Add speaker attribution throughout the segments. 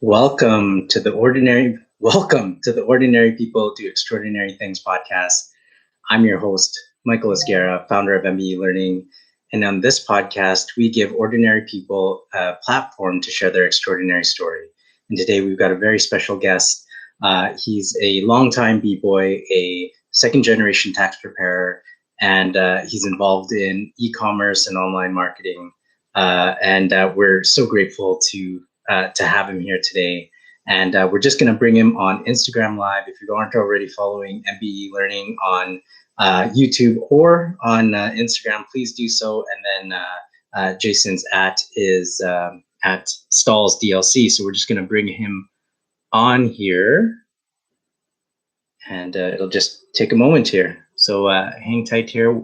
Speaker 1: Welcome to the Ordinary People Do Extraordinary Things podcast. I'm your host, Michael Esguerra, founder of M.E.D Learning. And on this podcast, we give ordinary people a platform to share their extraordinary story. And today we've got a very special guest. He's a longtime B-boy, a second generation tax preparer, and he's involved in e-commerce and online marketing. And we're so grateful to have him here today. And we're just going to bring him on Instagram Live. If you aren't already following MBE Learning on YouTube or on Instagram, please do so. And then Jason's is at Stalls DLC. So we're just going to bring him on here. And it'll just take a moment here. So hang tight here.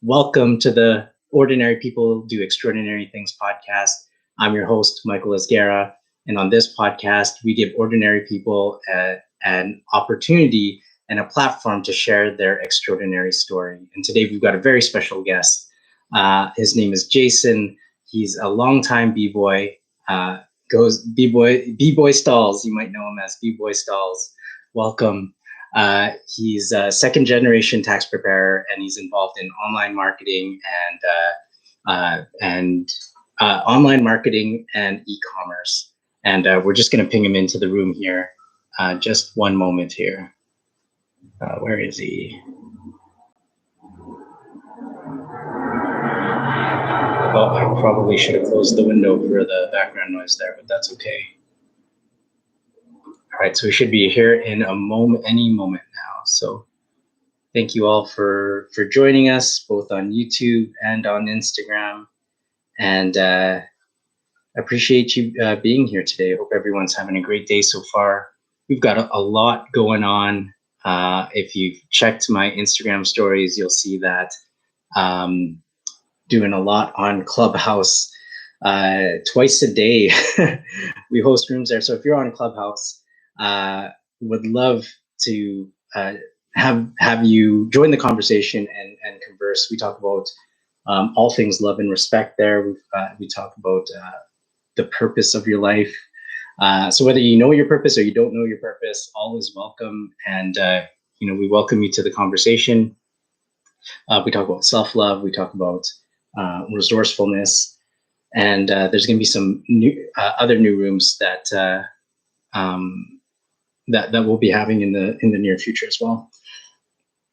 Speaker 1: Welcome to the Ordinary People Do Extraordinary Things podcast. I'm your host, Michael Esguerra. And on this podcast, we give ordinary people an opportunity and a platform to share their extraordinary story. And today we've got a very special guest. His name is Jason. He's a longtime B-boy, goes B-boy Stalls. You might know him as B-boy Stalls. Welcome. He's a second generation tax preparer, and he's involved in online marketing and online marketing and e-commerce. And we're just going to ping him into the room here. Just one moment here. Where is he? Oh, I probably should have closed the window for the background noise there, but that's okay. All right, so we should be here in any moment now. So thank you all for joining us, both on YouTube and on Instagram. And appreciate you being here today. I hope everyone's having a great day so far. We've got a lot going on. If you've checked my Instagram stories, you'll see that doing a lot on Clubhouse twice a day. We host rooms there. So if you're on Clubhouse, would love to have you join the conversation and converse. We talk about all things love and respect there. We talk about the purpose of your life. So whether you know your purpose or you don't know your purpose, all is welcome. And, we welcome you to the conversation. We talk about self-love. We talk about resourcefulness. And there's going to be some other new rooms that we'll be having in the near future as well.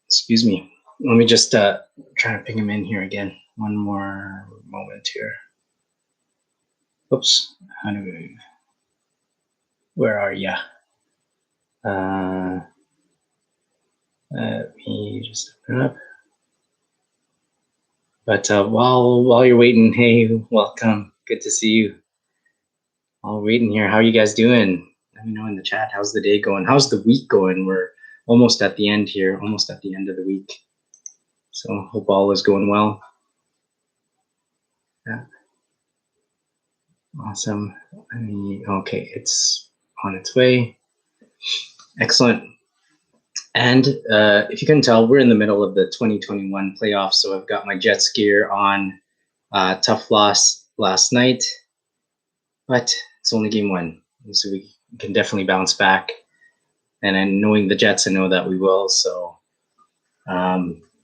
Speaker 1: Excuse me. Let me just try to ping him in here again. One more moment here. Oops. Where are you? Let me just open up. But while you're waiting, hey, welcome. Good to see you. All waiting here. How are you guys doing? Let me know in the chat. How's the day going? How's the week going? We're almost at the end here, almost at the end of the week. So hope all is going well. Yeah. Awesome. Okay, it's on its way. Excellent. And if you can tell, we're in the middle of the 2021 playoffs. So I've got my Jets gear on. Tough loss last night, but it's only game one. So we can definitely bounce back. And then knowing the Jets, I know that we will. So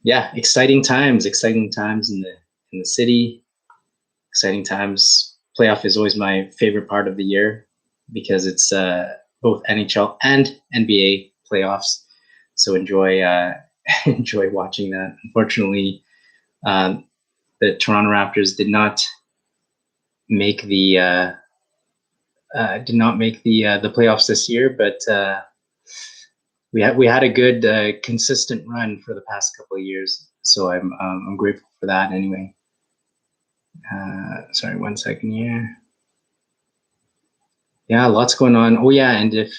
Speaker 1: yeah, exciting times in the city. Exciting times. Playoff is always my favorite part of the year because it's both NHL and NBA playoffs. So enjoy watching that. Unfortunately, the Toronto Raptors did not make the playoffs this year, but we had a good consistent run for the past couple of years. So I'm grateful for that anyway. Sorry, 1 second here. Yeah, lots going on. Oh yeah, and if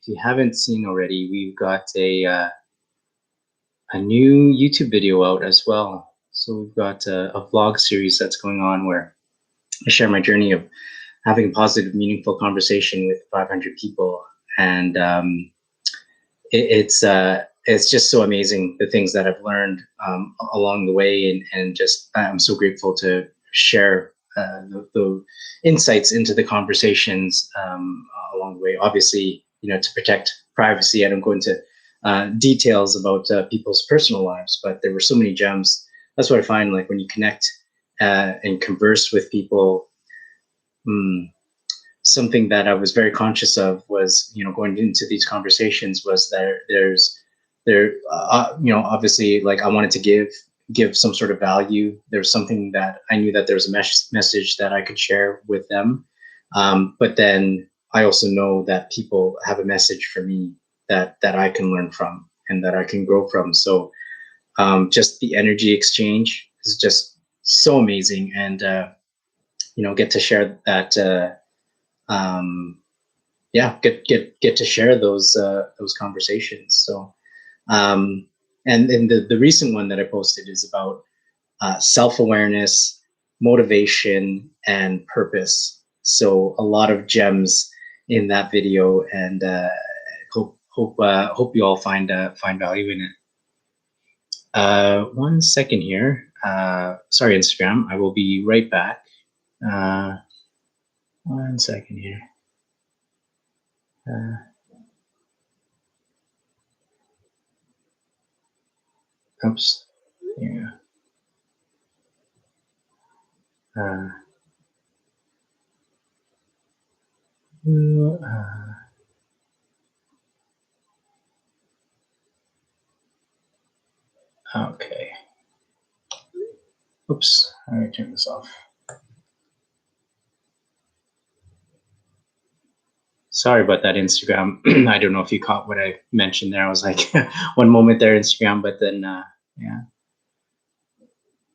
Speaker 1: you haven't seen already, we've got a new YouTube video out as well. So we've got a vlog series that's going on where I share my journey of having a positive, meaningful conversation with 500 people, and it's just so amazing the things that I've learned along the way, and just I'm so grateful to share the insights into the conversations along the way. Obviously, to protect privacy, I don't go into details about people's personal lives, but there were so many gems. That's what I find, like when you connect and converse with people. Something that I was very conscious of was, going into these conversations was obviously, like I wanted to give some sort of value. There's something that I knew that there was a message that I could share with them. But then I also know that people have a message for me that I can learn from and that I can grow from. So just the energy exchange is just so amazing, and get to share that. Get to share those conversations. So, and the recent one that I posted is about self-awareness, motivation, and purpose. So a lot of gems in that video, and hope you all find value in it. 1 second here. Sorry, Instagram. I will be right back. 1 second here. Oops. Yeah. Okay. Oops. I'm going to turn this off. Sorry about that, Instagram. I don't know if you caught what I mentioned there. I was like, one moment there, Instagram, but then, yeah.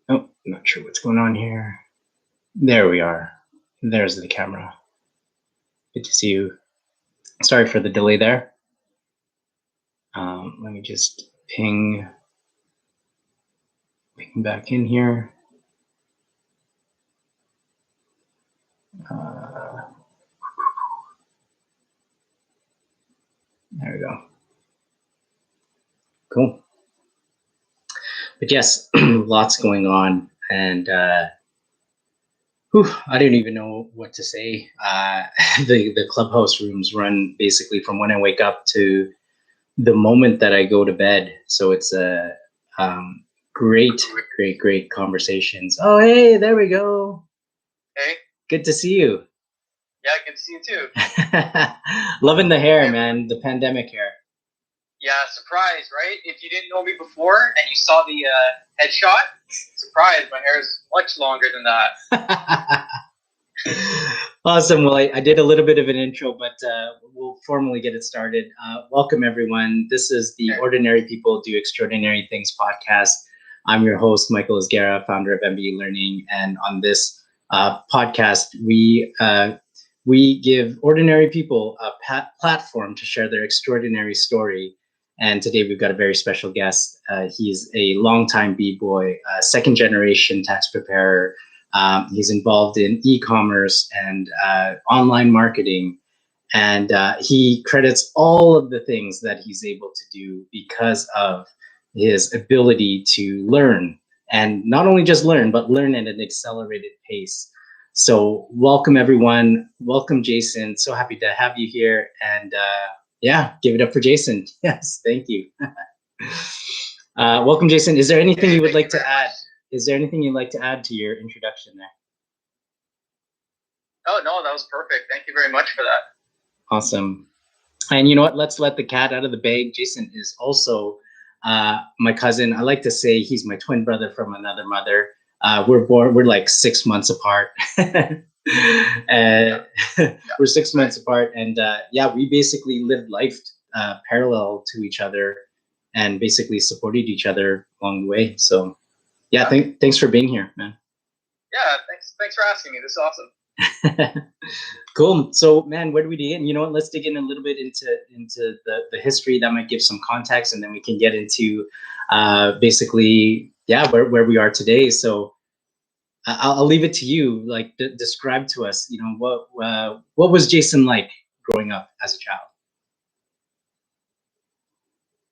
Speaker 1: Oh, I'm not sure what's going on here. There we are. There's the camera. Good to see you. Sorry for the delay there. Let me just ping back in here. There we go. Cool. But yes, lots going on, and I don't even know what to say. The clubhouse rooms run basically from when I wake up to the moment that I go to bed. So it's a great conversations. Oh, hey, there we go.
Speaker 2: Hey.
Speaker 1: Good to see you.
Speaker 2: Yeah, good to see you too.
Speaker 1: Loving the hair, man. The pandemic hair.
Speaker 2: Yeah, surprise, right? If you didn't know me before and you saw the headshot, surprise, my hair is much longer than that.
Speaker 1: Awesome. Well, I did a little bit of an intro, but we'll formally get it started. Welcome, everyone. This is the Ordinary People Do Extraordinary Things podcast. I'm your host, Michael Esguerra, founder of M.E.D Learning. And on this podcast, we give ordinary people a platform to share their extraordinary story. And today we've got a very special guest. He's a longtime Bboy, second generation tax preparer. He's involved in e-commerce and online marketing, and he credits all of the things that he's able to do because of his ability to learn, and not only just learn, but learn at an accelerated pace. So welcome, everyone. Welcome, Jason. So happy to have you here. And yeah, give it up for Jason. Yes, thank you. Welcome, Jason. Is there anything you would like to add? Is there anything you'd like to add to your introduction there?
Speaker 2: Oh, no, that was perfect. Thank you very much for that.
Speaker 1: Awesome. And you know what? Let's let the cat out of the bag. Jason is also my cousin. I like to say he's my twin brother from another mother. We're like 6 months apart. We're 6 months apart. And yeah, we basically lived life parallel to each other and basically supported each other along the way. So yeah, thanks for being here, man.
Speaker 2: Yeah, thanks for asking me. This is awesome.
Speaker 1: Cool. So, man, where do we begin? You know what? Let's dig in a little bit into the history. That might give some context, and then we can get into basically, yeah, where we are today. So, I'll leave it to you. Like, describe to us, you know, what was Jason like growing up as a child?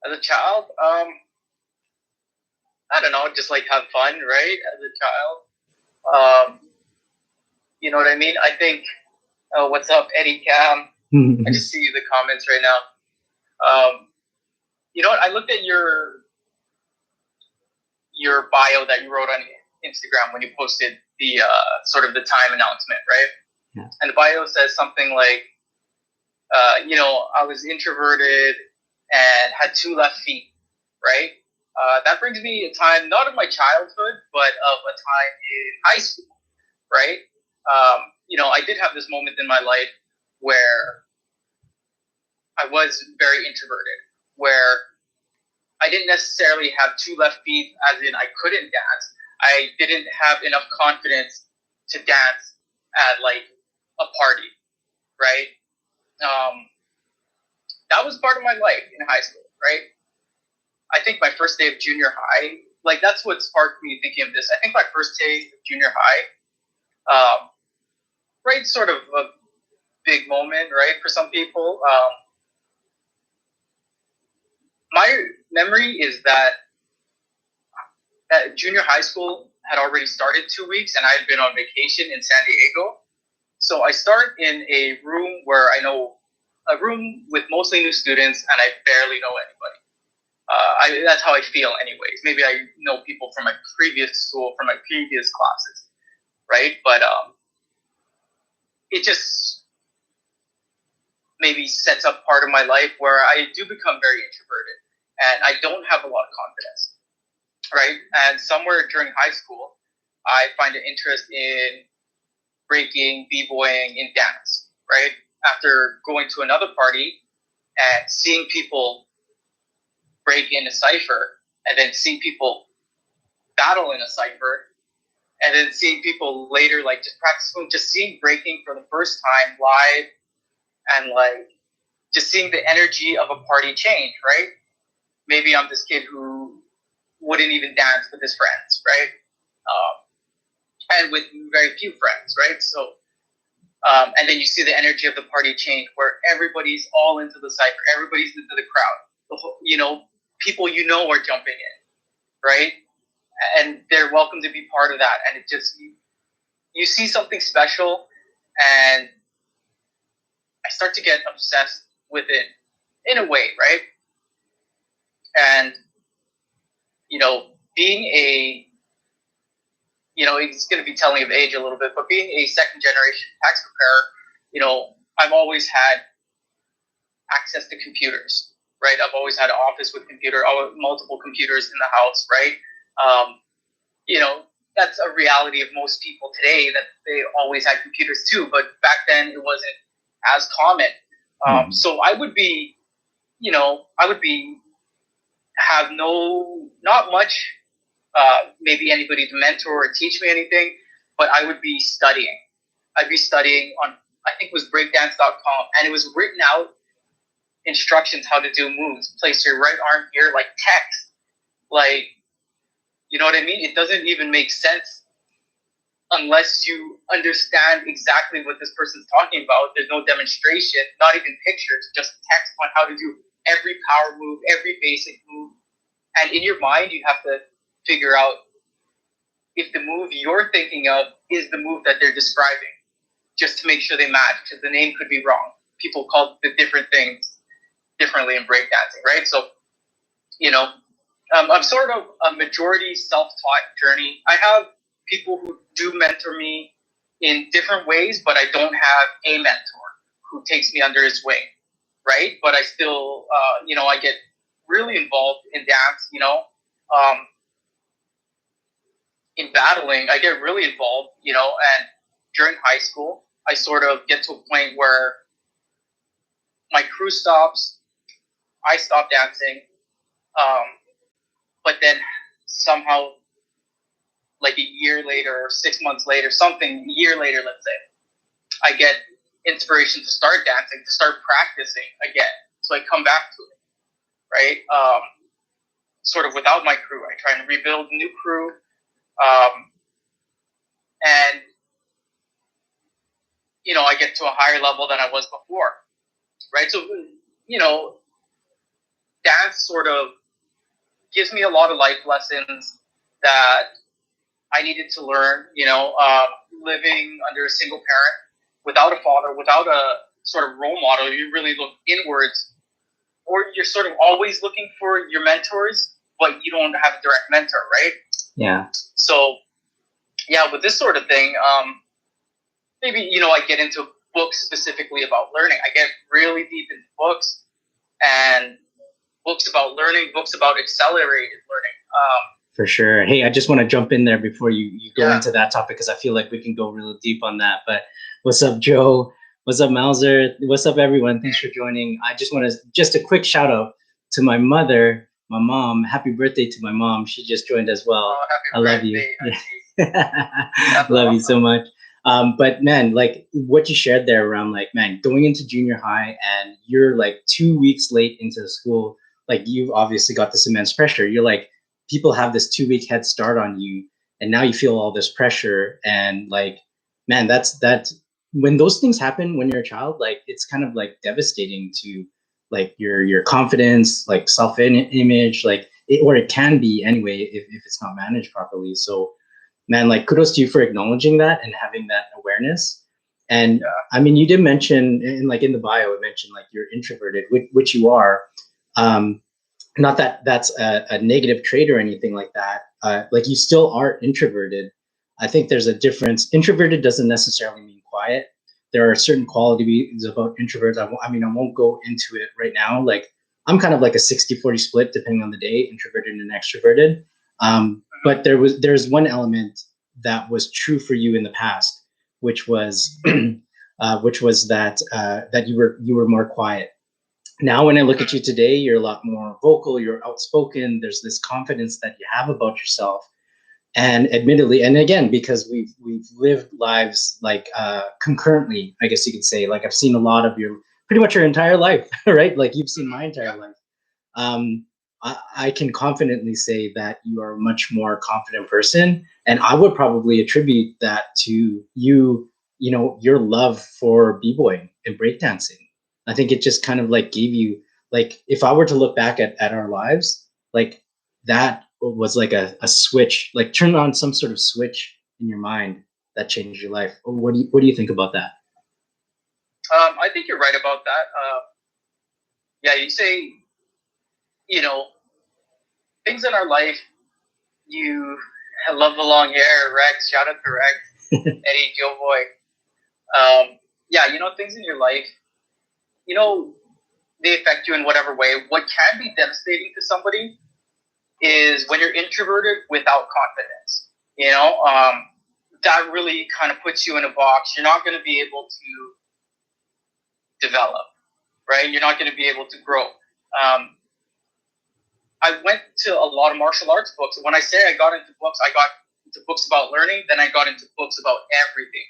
Speaker 2: As a child, I don't know, just like have fun, right? As a child, you know what I mean? I think, what's up, Eddie Cam? I just see the comments right now. You know what? I looked at your bio that you wrote on Instagram when you posted the sort of the time announcement, right?
Speaker 1: Yeah.
Speaker 2: And the bio says something like, I was introverted and had 2 left feet, right? That brings me a time, not of my childhood, but of a time in high school, right? I did have this moment in my life where I was very introverted, where I didn't necessarily have 2 left feet, as in I couldn't dance. I didn't have enough confidence to dance at like a party, right? That was part of my life in high school, right? I think my first day of junior high, like that's what sparked me thinking of this. I think my first day of junior high, right, sort of a big moment, right, for some people. My memory is that junior high school had already started 2 weeks, and I had been on vacation in San Diego. So I start in a room where I know a room with mostly new students, and I barely know anybody. That's how I feel, anyways. Maybe I know people from my previous school, from my previous classes, right? But it just maybe sets up part of my life where I do become very introverted, and I don't have a lot of confidence, right? And somewhere during high school, I find an interest in breaking, b-boying, in dance, right? After going to another party and seeing people break in a cipher, and then seeing people battle in a cipher, and then seeing people later like just practicing, just seeing breaking for the first time live, and like just seeing the energy of a party change, right? Maybe I'm this kid who wouldn't even dance with his friends, right? And with very few friends, right? So, and then you see the energy of the party change where everybody's all into the cipher, everybody's into the crowd. People are jumping in, right? And they're welcome to be part of that. And it just, you see something special, and I start to get obsessed with it in a way, right? And, being it's going to be telling of age a little bit, but being a second generation tax preparer, I've always had access to computers, right? I've always had an office with multiple computers in the house, right? That's a reality of most people today, that they always had computers too, but back then it wasn't as common. So I would be, have not much, maybe anybody to mentor or teach me anything, but I would be studying. I'd be studying on, I think it was breakdance.com, and it was written out instructions how to do moves. Place your right arm here, like text. Like, you know what I mean? It doesn't even make sense unless you understand exactly what this person's talking about. There's no demonstration, not even pictures, just text on how to do every power move, every basic move. And in your mind, you have to figure out if the move you're thinking of is the move that they're describing, just to make sure they match, because the name could be wrong. People call the different things differently in breakdancing, right? So, I'm sort of a majority self-taught journey. I have people who do mentor me in different ways, but I don't have a mentor who takes me under his wing, right? But I still, I get really involved in dance, in battling. I get really involved, and during high school, I sort of get to a point where my crew stops, I stop dancing, but then somehow, like a year later or 6 months later, a year later, let's say, I get inspiration to start dancing, to start practicing again. So I come back to it, right? Sort of without my crew. I try and rebuild a new crew. And, I get to a higher level than I was before, right? So, dance sort of gives me a lot of life lessons that I needed to learn, living under a single parent, without a father, without a sort of role model. You really look inwards, or you're sort of always looking for your mentors, but you don't have a direct mentor, right?
Speaker 1: Yeah.
Speaker 2: So, yeah, with this sort of thing, maybe, I get into books specifically about learning. I get really deep into books and books about learning, books about accelerated learning.
Speaker 1: For sure. Hey, I just want to jump in there before you go
Speaker 2: Yeah.
Speaker 1: into that topic, because I feel like we can go really deep on that. But what's up, Joe? What's up, Mauser? What's up, everyone? Thanks for joining. I just want to just a quick shout out to my mother, my mom. Happy birthday to my mom. She just joined as well. I love you. Love you so much. But man, like what you shared there around like, man, going into junior high and you're like 2 weeks late into the school, like you've obviously got this immense pressure. You're like, people have this 2 week head start on you, and now you feel all this pressure. And like, man, that's when those things happen when you're a child, like it's kind of like devastating to like your confidence, like self-image, like or it can be anyway if it's not managed properly. So man, like kudos to you for acknowledging that and having that awareness. And I mean, you did mention in the bio, it mentioned like you're introverted, which you are. Not that that's a negative trait or anything like that. Like you still are introverted. I think there's a difference. Introverted doesn't necessarily mean quiet. There are certain qualities about introverts. I mean, I won't go into it right now. Like I'm kind of like a 60-40 split depending on the day, introverted and extroverted. But there's one element that was true for you in the past, which was that you were more quiet. Now, when I look at you today, you're a lot more vocal, you're outspoken, there's this confidence that you have about yourself. And admittedly, and again, because we've lived lives like concurrently, I guess you could say, like I've seen a lot of your, pretty much your entire life, right? Like you've seen my entire life. I can confidently say that you are a much more confident person. And I would probably attribute that to your love for b-boy and breakdancing. I think it just kind of like gave you, like, if I were to look back at our lives, like that was like a switch, like turn on some sort of switch in your mind that changed your life. What do you think about that?
Speaker 2: I think you're right about that. Yeah, you say, things in our life, I love the long hair, Rex, shout out to Rex, Eddie, Joe Boy. Yeah, things in your life, they affect you in whatever way. What can be devastating to somebody is when you're introverted without confidence. That really kind of puts you in a box. You're not going to be able to develop, right? You're not going to be able to grow. I went to a lot of martial arts books. When I say I got into books, I got into books about learning, then I got into books about everything,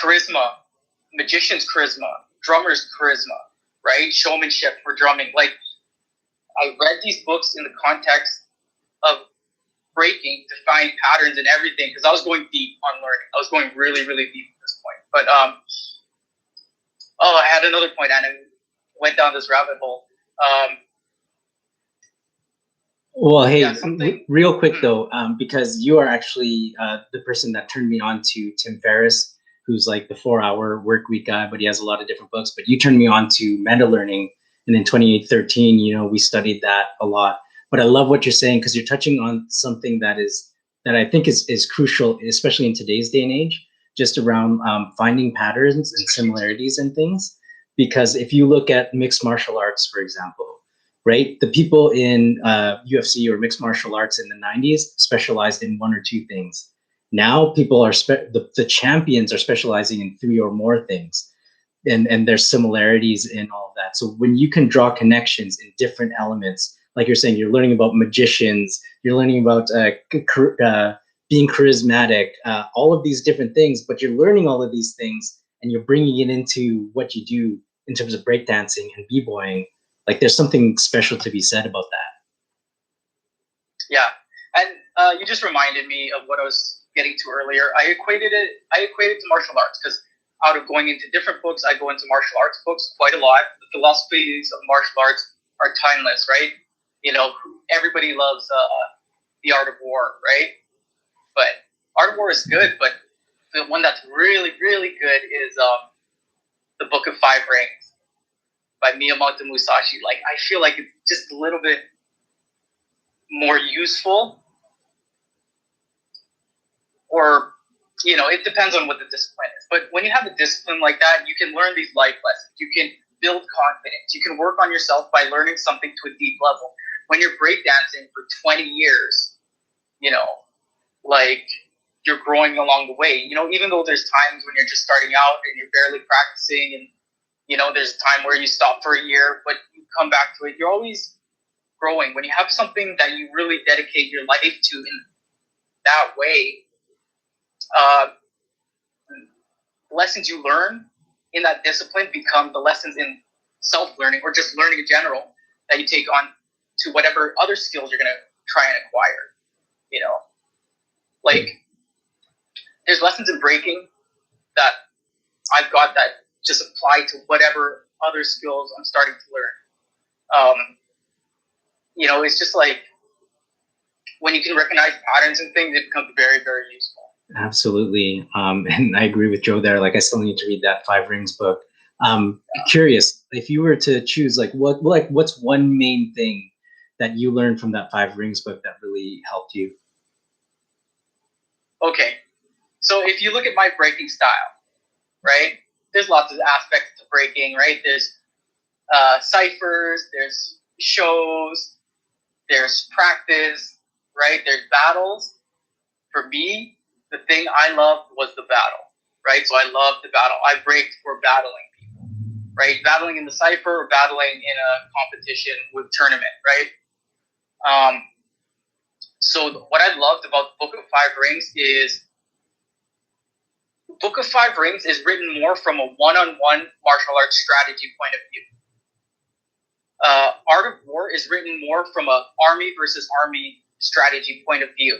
Speaker 2: charisma, magician's charisma, drummer's charisma, right? Showmanship for drumming. Like, I read these books in the context of breaking to find patterns and everything, because I was going deep on learning. I was going really, really deep at this point. But, I had another point, and I went down this rabbit hole.
Speaker 1: Well, hey, real quick though, because you are actually the person that turned me on to Tim Ferriss, who's like the 4-hour work week guy, but he has a lot of different books. But you turned me on to meta learning, and in 2013, we studied that a lot. But I love what you're saying, because you're touching on something that I think is crucial, especially in today's day and age, just around finding patterns and similarities and things. Because if you look at mixed martial arts, for example, right? The people in UFC or mixed martial arts in the 90s specialized in one or two things. Now people are, the champions are specializing in 3 or more things. And there's similarities in all of that. So when you can draw connections in different elements, like you're saying, you're learning about magicians, you're learning about being charismatic, all of these different things, but you're learning all of these things and you're bringing it into what you do in terms of breakdancing and b-boying. Like there's something special to be said about that.
Speaker 2: Yeah, and you just reminded me of what I was getting to earlier. I equated to martial arts, because out of going into different books, I go into martial arts books quite a lot. The philosophies of martial arts are timeless, right? Everybody loves the art of war, right? But art of war is good, but the one that's really, really good is Book of Five Rings by Miyamoto Musashi. Like, I feel like it's just a little bit more useful, or, it depends on what the discipline is. But when you have a discipline like that, you can learn these life lessons. You can build confidence. You can work on yourself by learning something to a deep level. When you're breakdancing for 20 years, like, you're growing along the way. Even though there's times when you're just starting out and you're barely practicing, and there's a time where you stop for a year, but you come back to it. You're always growing. When you have something that you really dedicate your life to in that way, lessons you learn in that discipline become the lessons in self-learning, or just learning in general, that you take on to whatever other skills you're going to try and acquire. Like, there's lessons in breaking that I've got that just apply to whatever other skills I'm starting to learn. It's just like, when you can recognize patterns and things, it becomes very, very useful.
Speaker 1: Absolutely. And I agree with Joe there. Like, I still need to read that Five Rings book. Curious, if you were to choose, what's one main thing that you learned from that Five Rings book that really helped you?
Speaker 2: Okay. So if you look at my breaking style, right, there's lots of aspects to breaking, right? There's ciphers, there's shows, there's practice, right? There's battles. For me, the thing I loved was the battle, right? So I loved the battle. I braked for battling people, right? Battling in the cipher or battling in a competition with tournament, right? So what I loved about the Book of Five Rings is, Book of Five Rings is written more from a one-on-one martial arts strategy point of view. Art of War is written more from a army versus army strategy point of view.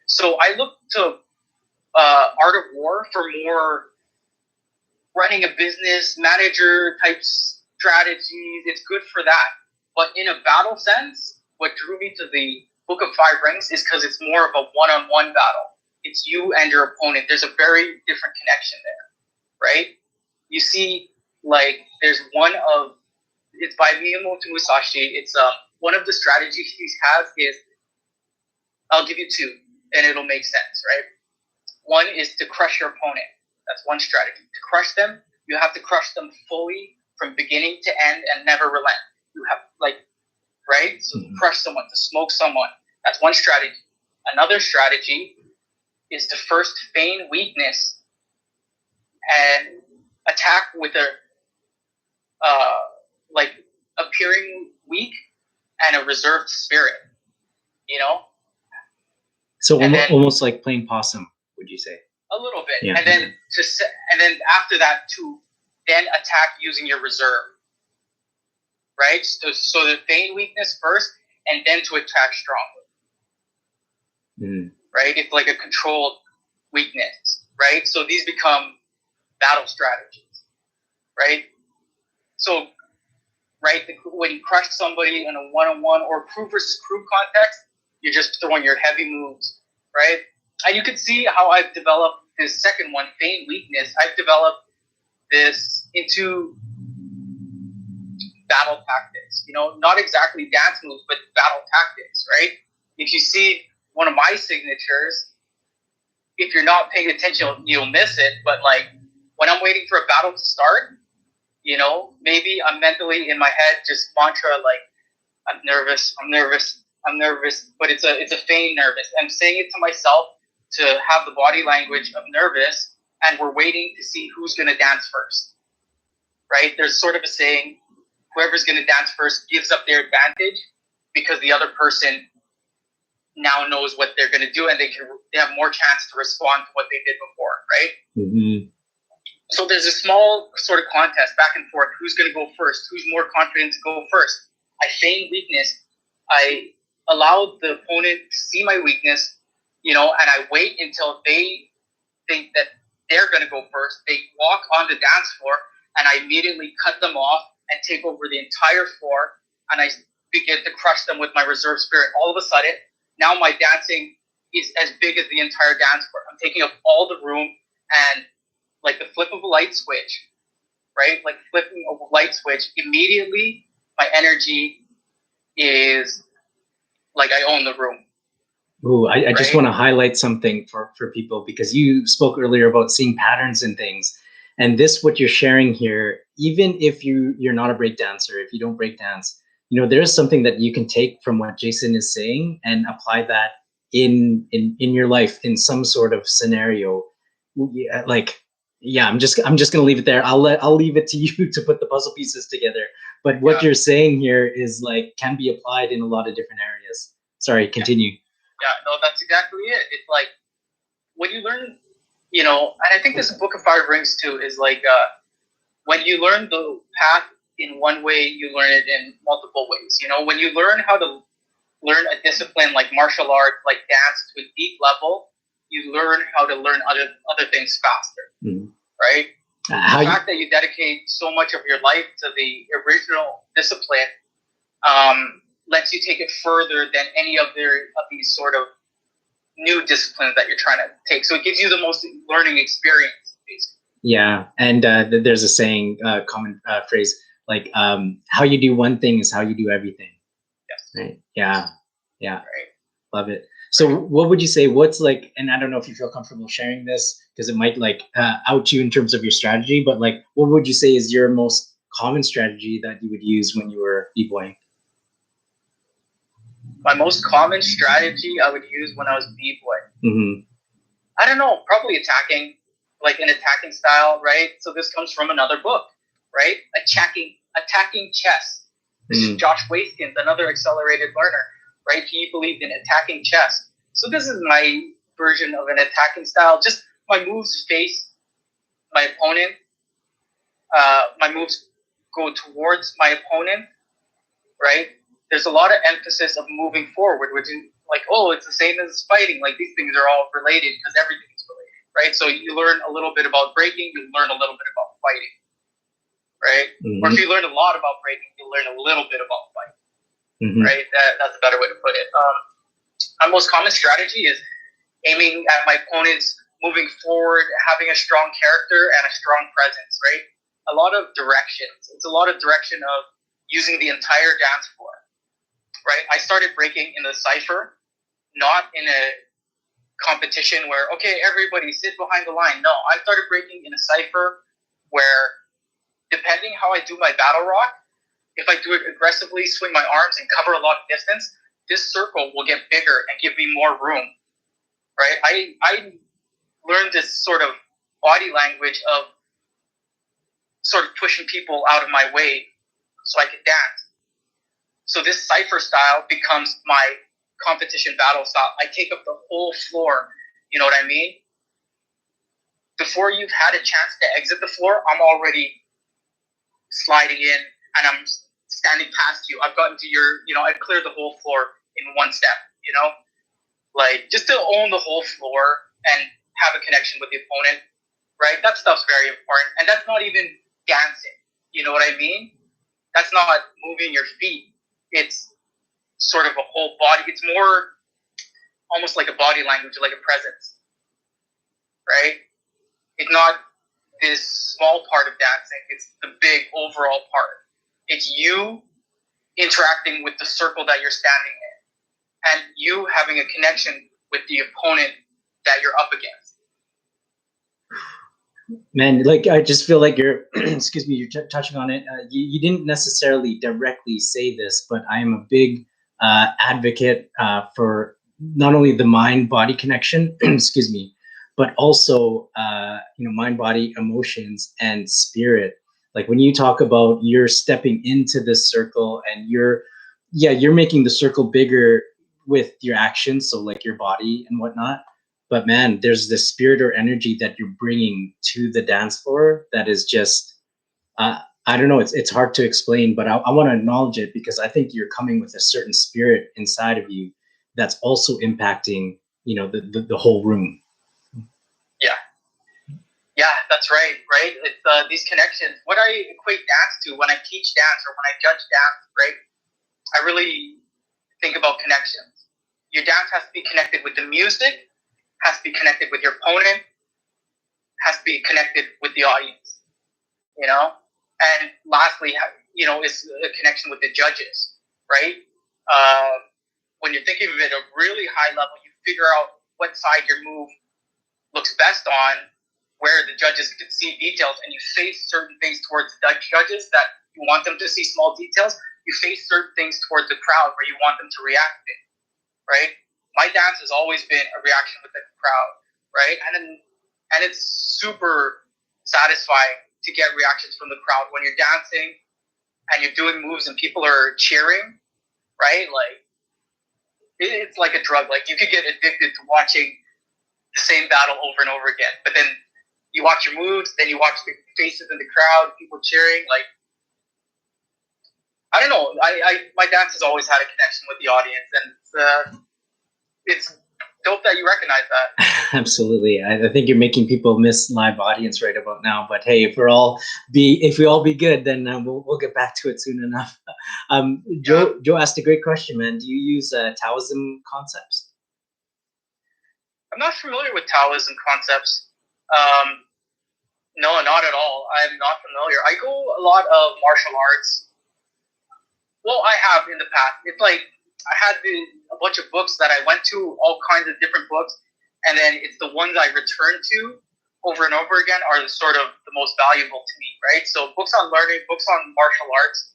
Speaker 2: So I look to Art of War for more running a business, manager type strategies. It's good for that. But in a battle sense, what drew me to the Book of Five Rings is because it's more of a one-on-one battle. It's you and your opponent. There's a very different connection there, right? You see, like, there's it's by Miyamoto Musashi. It's one of the strategies he has is, I'll give you two, and it'll make sense, right? One is to crush your opponent. That's one strategy. To crush them, you have to crush them fully from beginning to end and never relent. You have, right? So to crush someone, to smoke someone, that's one strategy. Another strategy is to first feign weakness and attack with appearing weak and a reserved spirit,
Speaker 1: So almost like playing possum, would you say?
Speaker 2: A little bit.
Speaker 1: Yeah.
Speaker 2: And then after that, to then attack using your reserve, right? So to feign weakness first, and then to attack strongly. Right? It's like a controlled weakness, right? So these become battle strategies, right? So, right, when you crush somebody in a one-on-one or crew versus crew context, you're just throwing your heavy moves, right? And you can see how I've developed this second one, feign weakness. I've developed this into battle tactics, not exactly dance moves, but battle tactics, right? If you see one of my signatures, if you're not paying attention, you'll miss it. But when I'm waiting for a battle to start, maybe I'm mentally in my head just mantra I'm nervous, but it's a feigned nervous. I'm saying it to myself to have the body language of nervous, and we're waiting to see who's going to dance first, right? There's sort of a saying, whoever's going to dance first gives up their advantage because the other person now knows what they're going to do, and they have more chance to respond to what they did before, right?
Speaker 1: Mm-hmm.
Speaker 2: So there's a small sort of contest back and forth. Who's going to go first? Who's more confident to go first? I feign weakness. I allow the opponent to see my weakness, and I wait until they think that they're going to go first. They walk on the dance floor, and I immediately cut them off and take over the entire floor, and I begin to crush them with my reserve spirit. All of a sudden, now my dancing is as big as the entire dance floor. I'm taking up all the room, and like the flip of a light switch, right? Like flipping a light switch, immediately my energy is like I own the room.
Speaker 1: Ooh, I just want to highlight something for people, because you spoke earlier about seeing patterns in things. And this, what you're sharing here, even if you're not a break dancer, if you don't break dance, there is something that you can take from what Jason is saying and apply that in your life in some sort of scenario. I'm just gonna leave it there. I'll leave it to you to put the puzzle pieces together. But what you're saying here is can be applied in a lot of different areas. Sorry, continue.
Speaker 2: Yeah, no, that's exactly it. It's like when you learn, and I think this Book of Five Rings too is when you learn the path in one way, you learn it in multiple ways. When you learn how to learn a discipline like martial art, like dance to a deep level, you learn how to learn other things faster, right? The fact that you dedicate so much of your life to the original discipline lets you take it further than any of these sort of new disciplines that you're trying to take. So it gives you the most learning experience, basically.
Speaker 1: Yeah, and there's a saying, common phrase, like how you do one thing is how you do everything.
Speaker 2: Yes.
Speaker 1: Right. Yeah.
Speaker 2: Right.
Speaker 1: Love it. So what would you say, what's and I don't know if you feel comfortable sharing this because it might out you in terms of your strategy, but what would you say is your most common strategy that you would use when you were b-boying?
Speaker 2: My most common strategy I would use when I was b-boy.
Speaker 1: Mm-hmm.
Speaker 2: I don't know, probably attacking, like an attacking style, right? So this comes from another book, right? Attacking chess. This is Josh Waiskins, another accelerated learner, right? He believed in attacking chess. So this is my version of an attacking style. Just my moves face my opponent. My moves go towards my opponent, right? There's a lot of emphasis of moving forward, which is it's the same as fighting. Like these things are all related because everything is related, right? So you learn a little bit about breaking, you learn a little bit about fighting, right? Mm-hmm. Or if you learn a lot about breaking, you learn a little bit about fighting, right? That's a better way to put it. My most common strategy is aiming at my opponents, moving forward, having a strong character and a strong presence, right? A lot of directions. It's a lot of direction of using the entire dance floor, right? I started breaking in the cypher, not in a competition where, okay, everybody sit behind the line. No, I started breaking in a cypher where, depending how I do my battle rock, if I do it aggressively, swing my arms and cover a lot of distance, this circle will get bigger and give me more room, right? I learned this sort of body language of sort of pushing people out of my way so I could dance. So this cypher style becomes my competition battle style. I take up the whole floor. You know what I mean? Before you've had a chance to exit the floor, I'm already sliding in and I'm standing past you. I've gotten to I've cleared the whole floor in one step, just to own the whole floor and have a connection with the opponent, right? That stuff's very important. And that's not even dancing. You know what I mean? That's not moving your feet. It's sort of a whole body. It's more almost like a body language, like a presence, right? It's not this small part of dancing. It's the big overall part. It's you interacting with the circle that you're standing in and you having a connection with the opponent that you're up against.
Speaker 1: Man, I just feel like you're, excuse me, you're touching on it. You didn't necessarily directly say this, but I am a big advocate for not only the mind-body connection, excuse me, but also, mind, body, emotions, and spirit. Like when you talk about you're stepping into this circle and you're making the circle bigger with your actions, so like your body and whatnot. But man, there's this spirit or energy that you're bringing to the dance floor that is just, I don't know, it's hard to explain, but I want to acknowledge it because I think you're coming with a certain spirit inside of you that's also impacting, the whole room.
Speaker 2: Yeah, that's right. It's these connections. What I equate dance to when I teach dance or when I judge dance, right? I really think about connections. Your dance has to be connected with the music, has to be connected with your opponent, has to be connected with the audience. And lastly, is a connection with the judges, right? Uh, when you're thinking of it at a really high level, you figure out what side your move looks best on, where the judges can see details, and you face certain things towards the judges that you want them to see small details. You face certain things towards the crowd where you want them to react to, right? My dance has always been a reaction with the crowd, right? And it's super satisfying to get reactions from the crowd when you're dancing and you're doing moves and people are cheering, right? Like it's like a drug. Like you could get addicted to watching the same battle over and over again. But then you watch your moves, then you watch the faces in the crowd, people cheering. Like I don't know. My dance has always had a connection with the audience, and it's dope that you recognize that.
Speaker 1: Absolutely. I think you're making people miss live audience right about now. But hey, if we all be good, then we'll get back to it soon enough. Joe asked a great question, man. Do you use Taoism concepts?
Speaker 2: I'm not familiar with Taoism concepts. No, not at all. I'm not familiar. I go a lot of martial arts. Well, I have in the past. It's like I had a bunch of books that I went to, all kinds of different books, and then it's the ones I return to over and over again are sort of the most valuable to me, right? So books on learning, books on martial arts,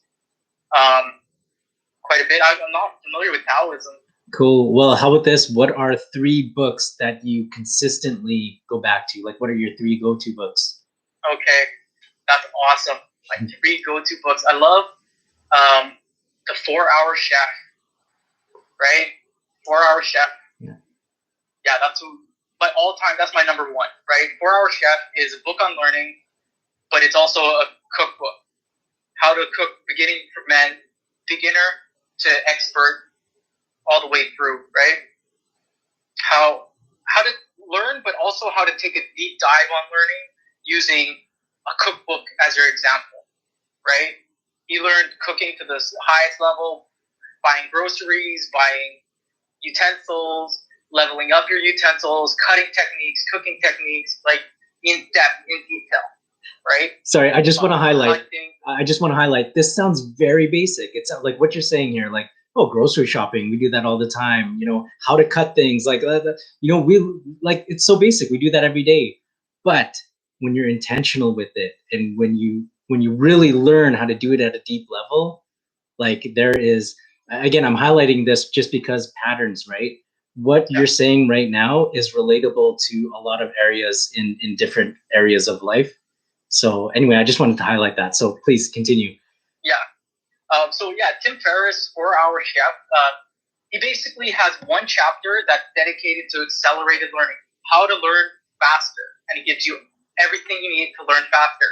Speaker 2: quite a bit. I'm not familiar with Taoism.
Speaker 1: Cool. Well, how about this? What are 3 books that you consistently go back to? Like, what are your 3 go-to books?
Speaker 2: Okay, that's awesome. Like 3 go-to books. I love The 4-Hour Chef, right? 4-Hour Chef. Yeah, that's my all-time. That's my number 1, right? 4-Hour Chef is a book on learning, but it's also a cookbook. How to cook, beginning for men, beginner to expert, all the way through, right? How to learn, but also how to take a deep dive on learning using a cookbook as your example, right? You learned cooking to the highest level, buying groceries, buying utensils, leveling up your utensils, cutting techniques, cooking techniques, like in depth, in detail, right?
Speaker 1: Sorry, I just want to highlight. I just want to highlight. This sounds very basic. It's like what you're saying here, like, oh, grocery shopping. We do that all the time. You know, how to cut things. Like, we like it's so basic. We do that every day. But when you're intentional with it, and when you really learn how to do it at a deep level, like there is. Again, I'm highlighting this just because patterns, right? What you're saying right now is relatable to a lot of areas in different areas of life. So anyway, I just wanted to highlight that. So please continue.
Speaker 2: Yeah. Tim Ferriss, 4-Hour Chef, he basically has one chapter that's dedicated to accelerated learning, how to learn faster, and he gives you everything you need to learn faster.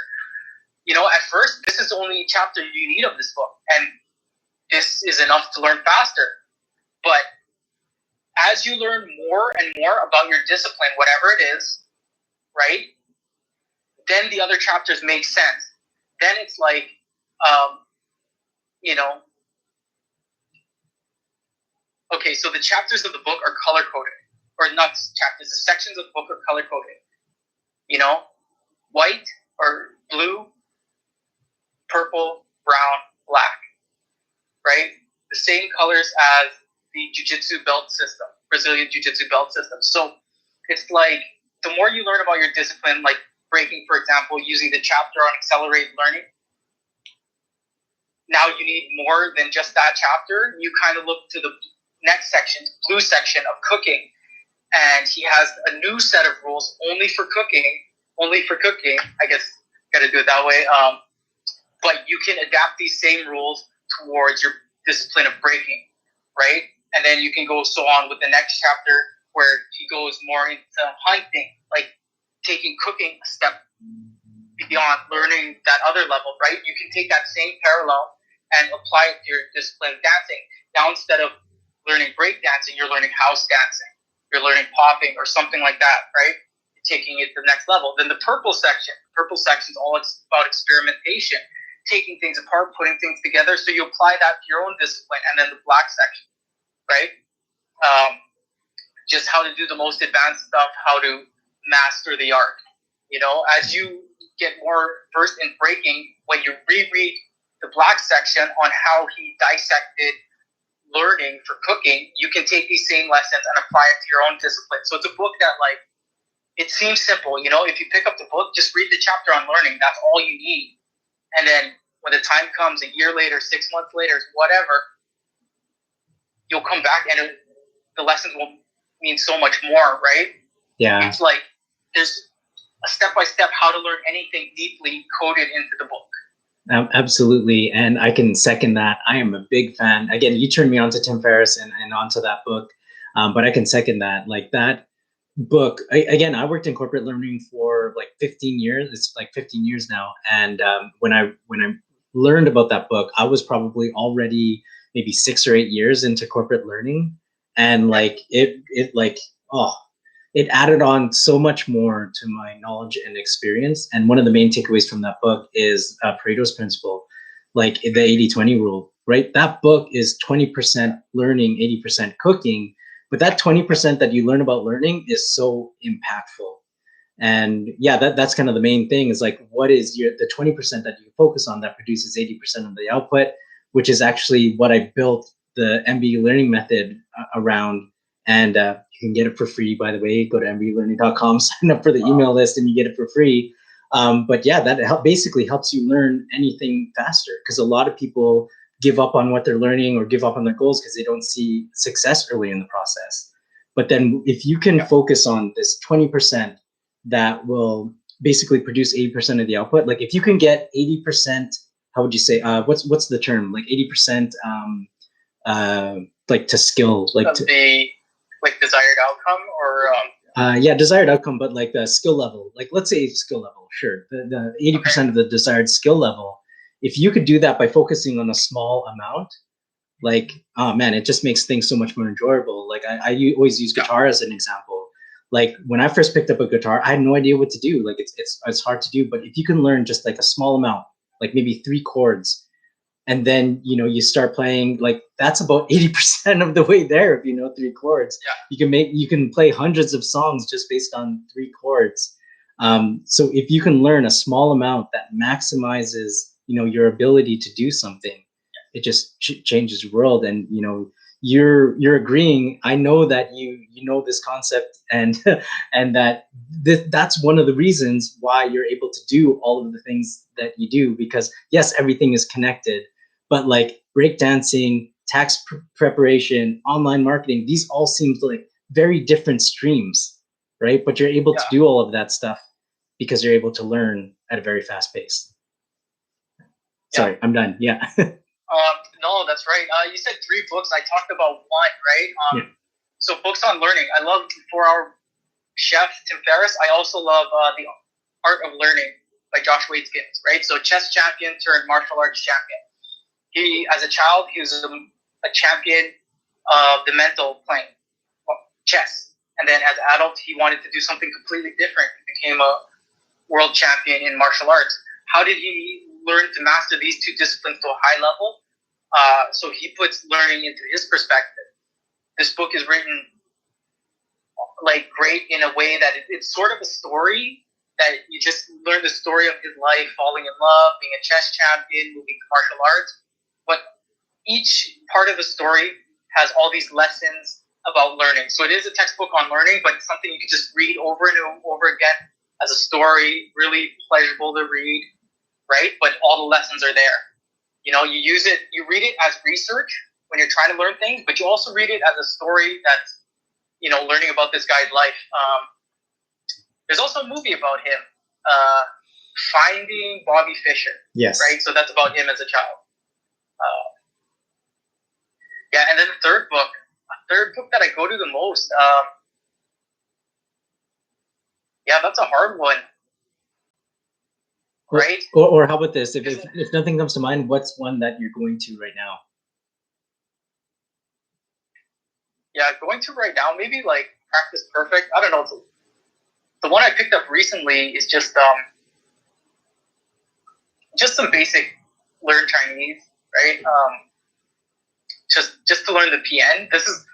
Speaker 2: You know, at first, this is the only chapter you need of this book, and this is enough to learn faster. But as you learn more and more about your discipline, whatever it is, right, then the other chapters make sense. Then it's like, okay, so the chapters of the book are color coded, or not chapters, the sections of the book are color coded. You know, white or blue, purple, brown, black, right? The same colors as the jiu-jitsu belt system, Brazilian jiu-jitsu belt system. So it's like the more you learn about your discipline, like breaking, for example, using the chapter on accelerated learning, now you need more than just that chapter. You kind of look to the next section, blue section of cooking, and he has a new set of rules only for cooking. I guess got to do it that way. But you can adapt these same rules towards your discipline of breaking, right? And then you can go so on with the next chapter where he goes more into hunting, like taking cooking a step beyond, learning that other level, right? You can take that same parallel and apply it to your discipline of dancing. Now, instead of learning break dancing, you're learning house dancing. You're learning popping or something like that, right? You're taking it to the next level. Then the purple section is all about experimentation, taking things apart, putting things together. So you apply that to your own discipline. And then the black section, right? Just how to do the most advanced stuff, how to master the art. You know, as you get more versed in breaking when you reread the black section on how he dissected learning for cooking. You can take these same lessons and apply it to your own discipline. So it's a book that, like, it seems simple. If you pick up the book, just read the chapter on learning. That's all you need. And then when the time comes, a year later, 6 months later, whatever, you'll come back and the lessons will mean so much more, right?
Speaker 1: Yeah.
Speaker 2: It's like there's a step-by-step how to learn anything deeply coded into the book.
Speaker 1: Absolutely. And I can second that. I am a big fan. Again, you turned me on to Tim Ferriss and onto that book. But I can second that. Like that book, I worked in corporate learning for like 15 years. It's like 15 years now. And when I learned about that book, I was probably already maybe 6 or 8 years into corporate learning. And like it added on so much more to my knowledge and experience. And one of the main takeaways from that book is Pareto's principle, like the 80-20 rule, right? That book is 20% learning, 80% cooking. But that 20% that you learn about learning is so impactful. And yeah, that's kind of the main thing is like, what is the 20% that you focus on that produces 80% of the output, which is actually what I built the M.E.D learning method around. And you can get it for free, by the way. Go to mblearning.com, sign up for the email list, and you get it for free. But yeah, that basically helps you learn anything faster, because a lot of people give up on what they're learning or give up on their goals because they don't see success early in the process. But then if you can focus on this 20% that will basically produce 80% of the output, like if you can get 80%, how would you say, what's the term? Like 80% like to skill, like to
Speaker 2: the desired outcome, or
Speaker 1: desired outcome, but like the skill level, like let's say skill level, sure, the 80% of the desired skill level. If you could do that by focusing on a small amount, like, oh man, it just makes things so much more enjoyable. Like I always use guitar as an example. Like when I first picked up a guitar, I had no idea what to do. Like it's hard to do, but if you can learn just like a small amount, like maybe 3 chords, and then you start playing, like that's about 80% of the way there. If you know 3 chords, you can play hundreds of songs just based on 3 chords. So if you can learn a small amount that maximizes your ability to do something, it just changes your world. And you're agreeing. I know that you know this concept, and and that's one of the reasons why you're able to do all of the things that you do, because yes, everything is connected, but like breakdancing, tax preparation, online marketing, these all seem like very different streams, right? But you're able to do all of that stuff because you're able to learn at a very fast pace. Sorry, I'm done. Yeah.
Speaker 2: No, that's right. You said 3 books. I talked about 1, right? So books on learning. I love 4-Hour Chef, Tim Ferriss. I also love The Art of Learning by Josh Waitzkins, right? So chess champion turned martial arts champion. He, as a child, he was a champion of the mental plane, chess. And then as an adult, he wanted to do something completely different. He became a world champion in martial arts. How did he learn to master these 2 disciplines to a high level? So he puts learning into his perspective. This book is written like great in a way that it's sort of a story that you just learn the story of his life, falling in love, being a chess champion, moving to martial arts. But each part of the story has all these lessons about learning. So it is a textbook on learning, but it's something you can just read over and over again as a story, really pleasurable to read, right? But all the lessons are there. You use it, you read it as research when you're trying to learn things, but you also read it as a story that's, learning about this guy's life. There's also a movie about him, Finding Bobby Fischer.
Speaker 1: Yes.
Speaker 2: Right? So that's about him as a child. And then the third book that I go to the most. That's a hard one. Right?
Speaker 1: Or how about this? If nothing comes to mind, what's one that you're going to right now?
Speaker 2: Yeah, going to right now, maybe like Practice Perfect. I don't know. The one I picked up recently is just some basic learn Chinese, right? Just to learn the PN. This is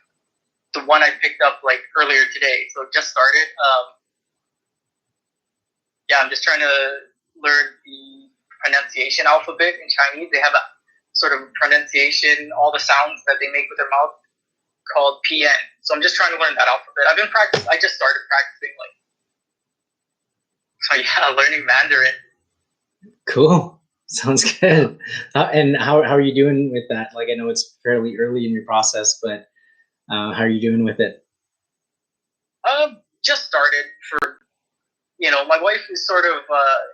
Speaker 2: the one I picked up like earlier today, so just started. I'm just trying to learned the pronunciation alphabet in Chinese. They have a sort of pronunciation, all the sounds that they make with their mouth called PN. So I'm just trying to learn that alphabet. I just started practicing learning Mandarin.
Speaker 1: Cool. Sounds good. And how are you doing with that? Like, I know it's fairly early in your process, but how are you doing with it?
Speaker 2: Just started for, my wife is sort of,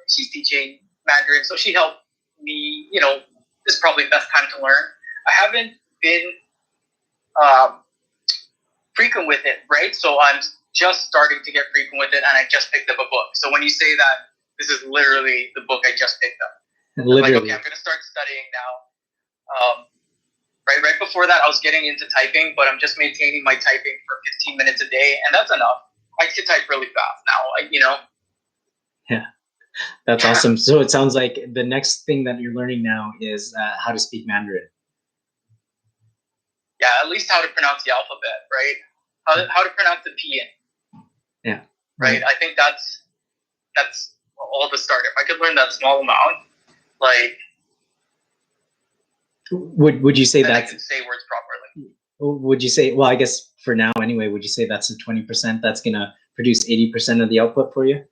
Speaker 2: she's teaching Mandarin, so she helped me, this is probably the best time to learn. I haven't been frequent with it, right? So I'm just starting to get frequent with it, and I just picked up a book. So when you say that, this is literally the book I just picked up.
Speaker 1: Literally.
Speaker 2: I'm like, okay, I'm going to start studying now. Right before that, I was getting into typing, but I'm just maintaining my typing for 15 minutes a day, and that's enough. I can type really fast now,
Speaker 1: Yeah, that's awesome. So it sounds like the next thing that you're learning now is how to speak Mandarin.
Speaker 2: Yeah, at least how to pronounce the alphabet, right? How to pronounce the P in.
Speaker 1: Yeah.
Speaker 2: Right. I think that's all the start. If I could learn that small amount, like,
Speaker 1: would you say that I
Speaker 2: can say words properly?
Speaker 1: Would you say, well, I guess for now anyway, would you say that's the 20% that's gonna produce 80% of the output for you?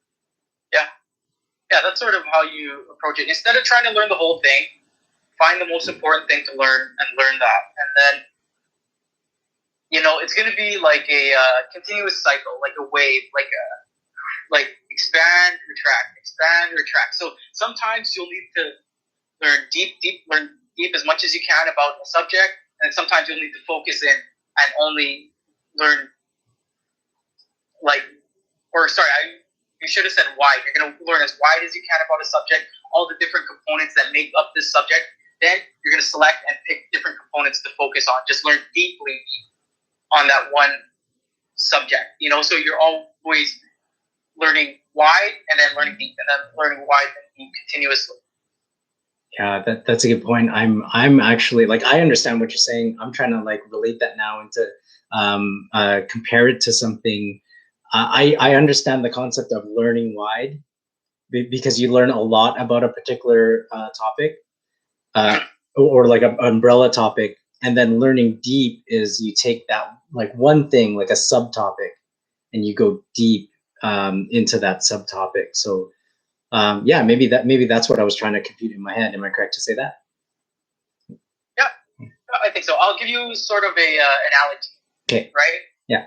Speaker 2: Yeah, that's sort of how you approach it. Instead of trying to learn the whole thing, find the most important thing to learn and learn that, and then it's going to be like a continuous cycle, like a wave, like expand, retract. So sometimes you'll need to learn deep as much as you can about a subject, and sometimes you'll need to focus in and only learn you should have said wide. You're going to learn as wide as you can about a subject, all the different components that make up this subject. Then you're going to select and pick different components to focus on. Just learn deeply on that one subject. So you're always learning wide and then learning deep, and then learning wide and deep continuously.
Speaker 1: Yeah, that's a good point. I'm actually, like, I understand what you're saying. I'm trying to relate that now into compare it to something. I understand the concept of learning wide because you learn a lot about a particular topic or like an umbrella topic, and then learning deep is you take that one thing, like a subtopic, and you go deep into that subtopic. So yeah, maybe that's what I was trying to compute in my head. Am I correct to say that?
Speaker 2: Yeah, I think so. I'll give you sort of a analogy.
Speaker 1: Okay.
Speaker 2: Right?
Speaker 1: Yeah.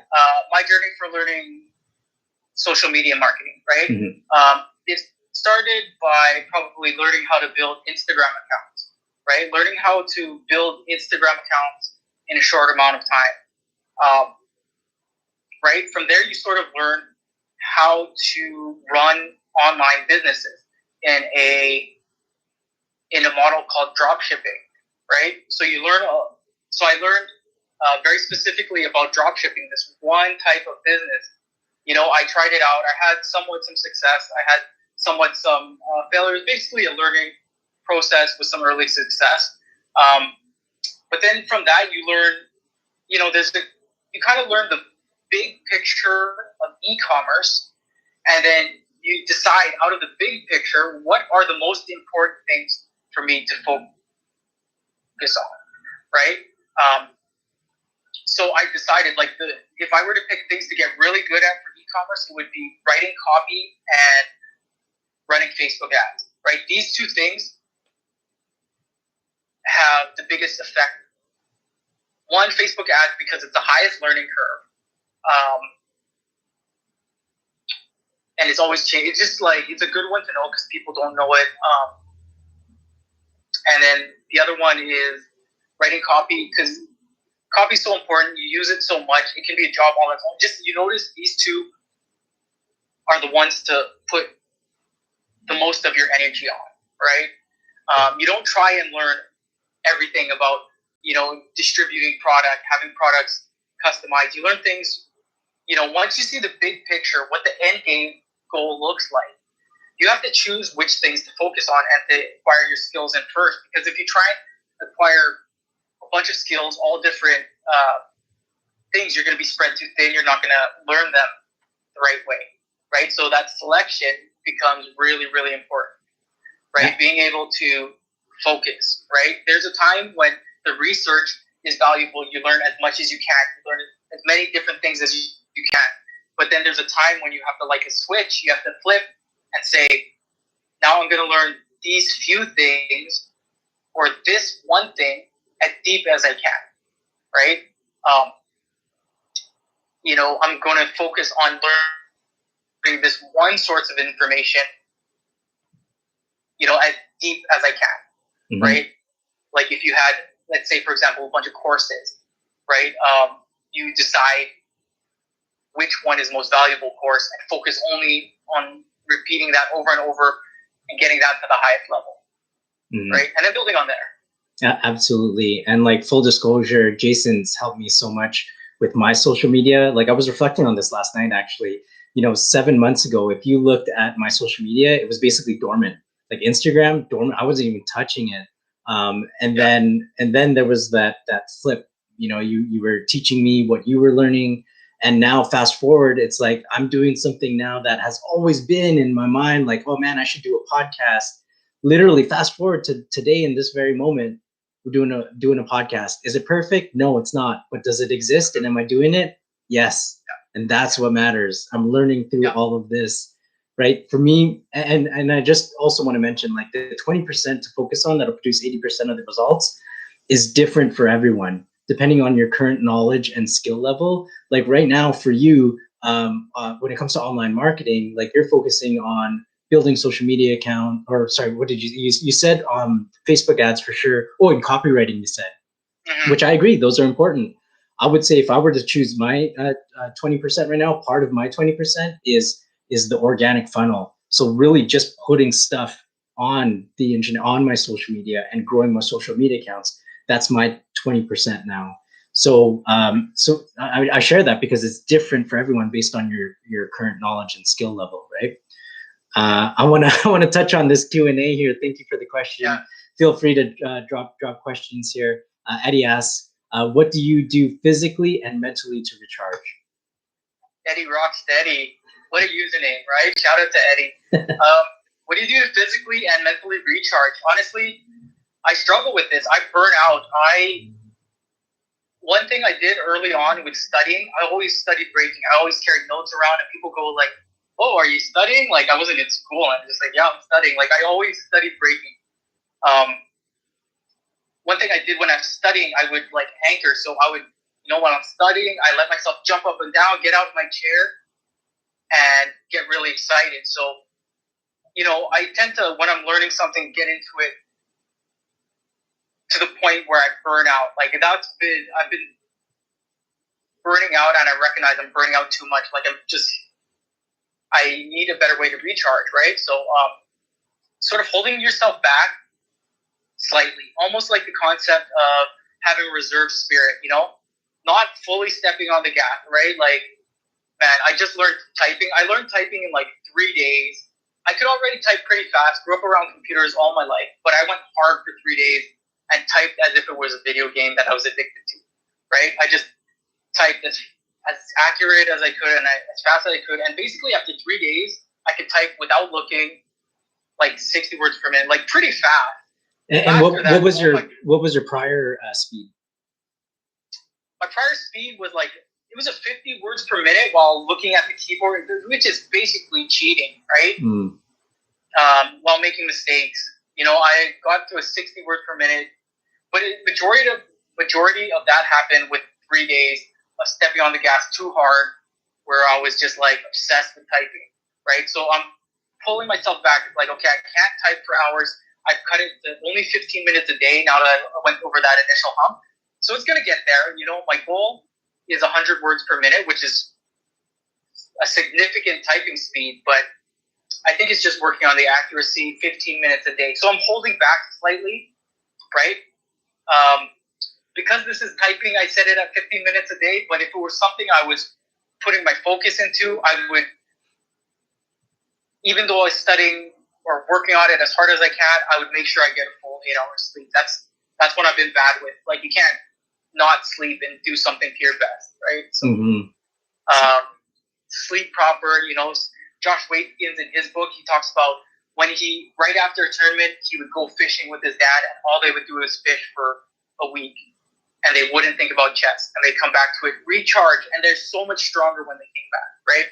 Speaker 2: My journey for learning social media marketing, right?
Speaker 1: Mm-hmm.
Speaker 2: It started by probably learning how to build Instagram accounts, right? Learning how to build Instagram accounts in a short amount of time. Right? From there, you sort of learn how to run online businesses in a model called drop shipping, right? So you learn. So I learned very specifically about drop shipping, this one type of business. I tried it out. I had somewhat some success. I had somewhat some failures. Basically, a learning process with some early success. But then from that, you learn. You kind of learn the big picture of e-commerce, and then you decide out of the big picture what are the most important things for me to focus on, right? So I decided, if I were to pick things to get really good at for e-commerce, it would be writing copy and running Facebook ads, right? These two things have the biggest effect. One, Facebook ads, because it's the highest learning curve. And it's always changing. It's just it's a good one to know because people don't know it. And then the other one is writing copy, because copy is so important. You use it so much. It can be a job on its own. Just, you notice these two are the ones to put the most of your energy on, right? You don't try and learn everything about, distributing product, having products customized. You learn things, once you see the big picture, what the end game goal looks like, you have to choose which things to focus on and to acquire your skills in first. Because if you try and acquire a bunch of skills, all different things, you're going to be spread too thin. You're not going to learn them the right way, right? So that selection becomes really, really important. right? Being able to focus, right? There's a time when the research is valuable. You learn as much as you can. You learn as many different things as you can. But then there's a time when you have to, like a switch, you have to flip and say, now I'm going to learn these few things or this one thing as deep as I can, right? I'm going to focus on learning this one source of information, as deep as I can, right? Like if you had, let's say, for example, a bunch of courses, right? You decide which one is most valuable course and focus only on repeating that over and over and getting that to the highest level, right? And then building on there.
Speaker 1: Yeah, absolutely. And like full disclosure, Jason's helped me so much with my social media. Like I was reflecting on this last night, actually. 7 months ago, if you looked at my social media, it was basically dormant. Like Instagram, dormant. I wasn't even touching it. And then there was that flip. You were teaching me what you were learning. And now fast forward, it's like I'm doing something now that has always been in my mind, like, oh man, I should do a podcast. Literally fast forward to today in this very moment, we're doing a podcast. Is it perfect? No, it's not. But does it exist? And am I doing it? Yes. And that's what matters. I'm learning through all of this, right? For me, and I just also want to mention, like the 20% to focus on that'll produce 80% of the results is different for everyone, depending on your current knowledge and skill level. Like right now for you, when it comes to online marketing, like you're focusing on building social media account, or sorry, what did you said Facebook ads for sure. Oh, and copywriting you said, which I agree, those are important. I would say if I were to choose my 20% right now, part of my 20% is the organic funnel. So really just putting stuff on the internet, on my social media and growing my social media accounts. That's my 20% now. So I share that because it's different for everyone based on your current knowledge and skill level, right? I want to touch on this Q&A here. Thank you for the question. Yeah. Feel free to drop questions here. Eddie asks, what do you do physically and mentally to recharge?
Speaker 2: Eddie Rocksteady. What a username, right? Shout out to Eddie. What do you do to physically and mentally recharge? Honestly, I struggle with this. I burn out. One thing I did early on with studying, I always studied breaking. I always carried notes around, and people go like, oh, are you studying? Like, I wasn't in school. I'm just like, yeah, I'm studying. Like, I always studied breaking. One thing I did when I'm studying, I would, like, anchor. So I would, when I'm studying, I let myself jump up and down, get out of my chair, and get really excited. So, I tend to, when I'm learning something, get into it to the point where I burn out. Like, I've been burning out, and I recognize I'm burning out too much. Like, I need a better way to recharge, right? So, sort of holding yourself back slightly, almost like the concept of having a reserve spirit, not fully stepping on the gas, right? Like, man, I just learned typing. I learned typing in like 3 days. I could already type pretty fast, grew up around computers all my life, but I went hard for 3 days and typed as if it was a video game that I was addicted to, right? I just typed as accurate as I could and as fast as I could. And basically after 3 days, I could type without looking like 60 words per minute, like pretty fast.
Speaker 1: And what was your prior speed?
Speaker 2: My prior speed was like, it was a 50 words per minute while looking at the keyboard, which is basically cheating, right? While making mistakes. I got to a 60 words per minute, but majority of that happened with 3 days of stepping on the gas too hard, where I was just like obsessed with typing, right? So I'm pulling myself back. Like, okay, I can't type for hours. I've cut it to only 15 minutes a day now that I went over that initial hump. So it's going to get there. My goal is 100 words per minute, which is a significant typing speed, but I think it's just working on the accuracy, 15 minutes a day. So I'm holding back slightly, right? Because this is typing, I set it at 15 minutes a day, but if it was something I was putting my focus into, I would, even though I was studying or working on it as hard as I can, I would make sure I get a full 8 hours sleep. That's what I've been bad with. Like, you can't not sleep and do something to your best, right? So, sleep proper. Josh Watkins in his book, he talks about right after a tournament, he would go fishing with his dad, and all they would do is fish for a week, and they wouldn't think about chess, and they'd come back to it, recharge, and they're so much stronger when they came back, right?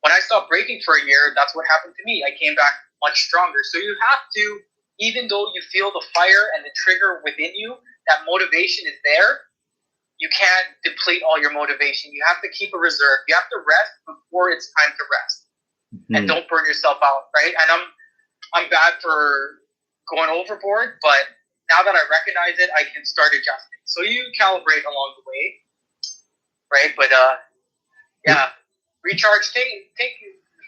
Speaker 2: When I stopped breaking for a year, that's what happened to me. I came back much stronger. So you have to, even though you feel the fire and the trigger within you, that motivation is there, you can't deplete all your motivation. You have to keep a reserve. You have to rest before it's time to rest. And don't burn yourself out, right? And I'm bad for going overboard, but now that I recognize it, I can start adjusting. So you calibrate along the way, right? But yeah, recharge. Take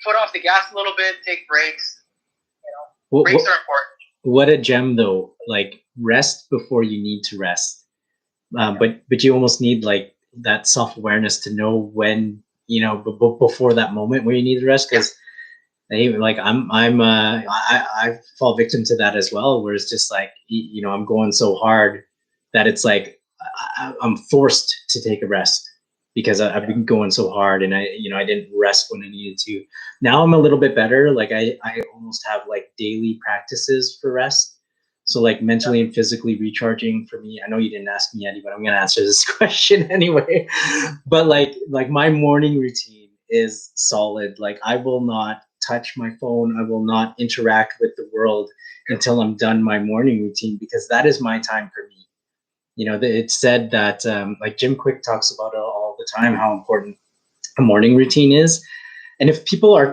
Speaker 2: foot off the gas a little bit. Take breaks. Breaks are important.
Speaker 1: What a gem, though! Like, rest before you need to rest. But you almost need like that self-awareness to know when, before that moment where you need to rest, because like I fall victim to that as well, where it's just like, I'm going so hard that it's like I'm forced to take a rest because I've been going so hard, and I didn't rest when I needed to. Now I'm a little bit better. Like I almost have like daily practices for rest. So like mentally and physically recharging for me. I know you didn't ask me, Eddie, but I'm gonna answer this question anyway. But like my morning routine is solid. Like I will not touch my phone. I will not interact with the world until I'm done my morning routine, because that is my time for me. It's said that like Jim Quick talks about it all the time, how important a morning routine is. And if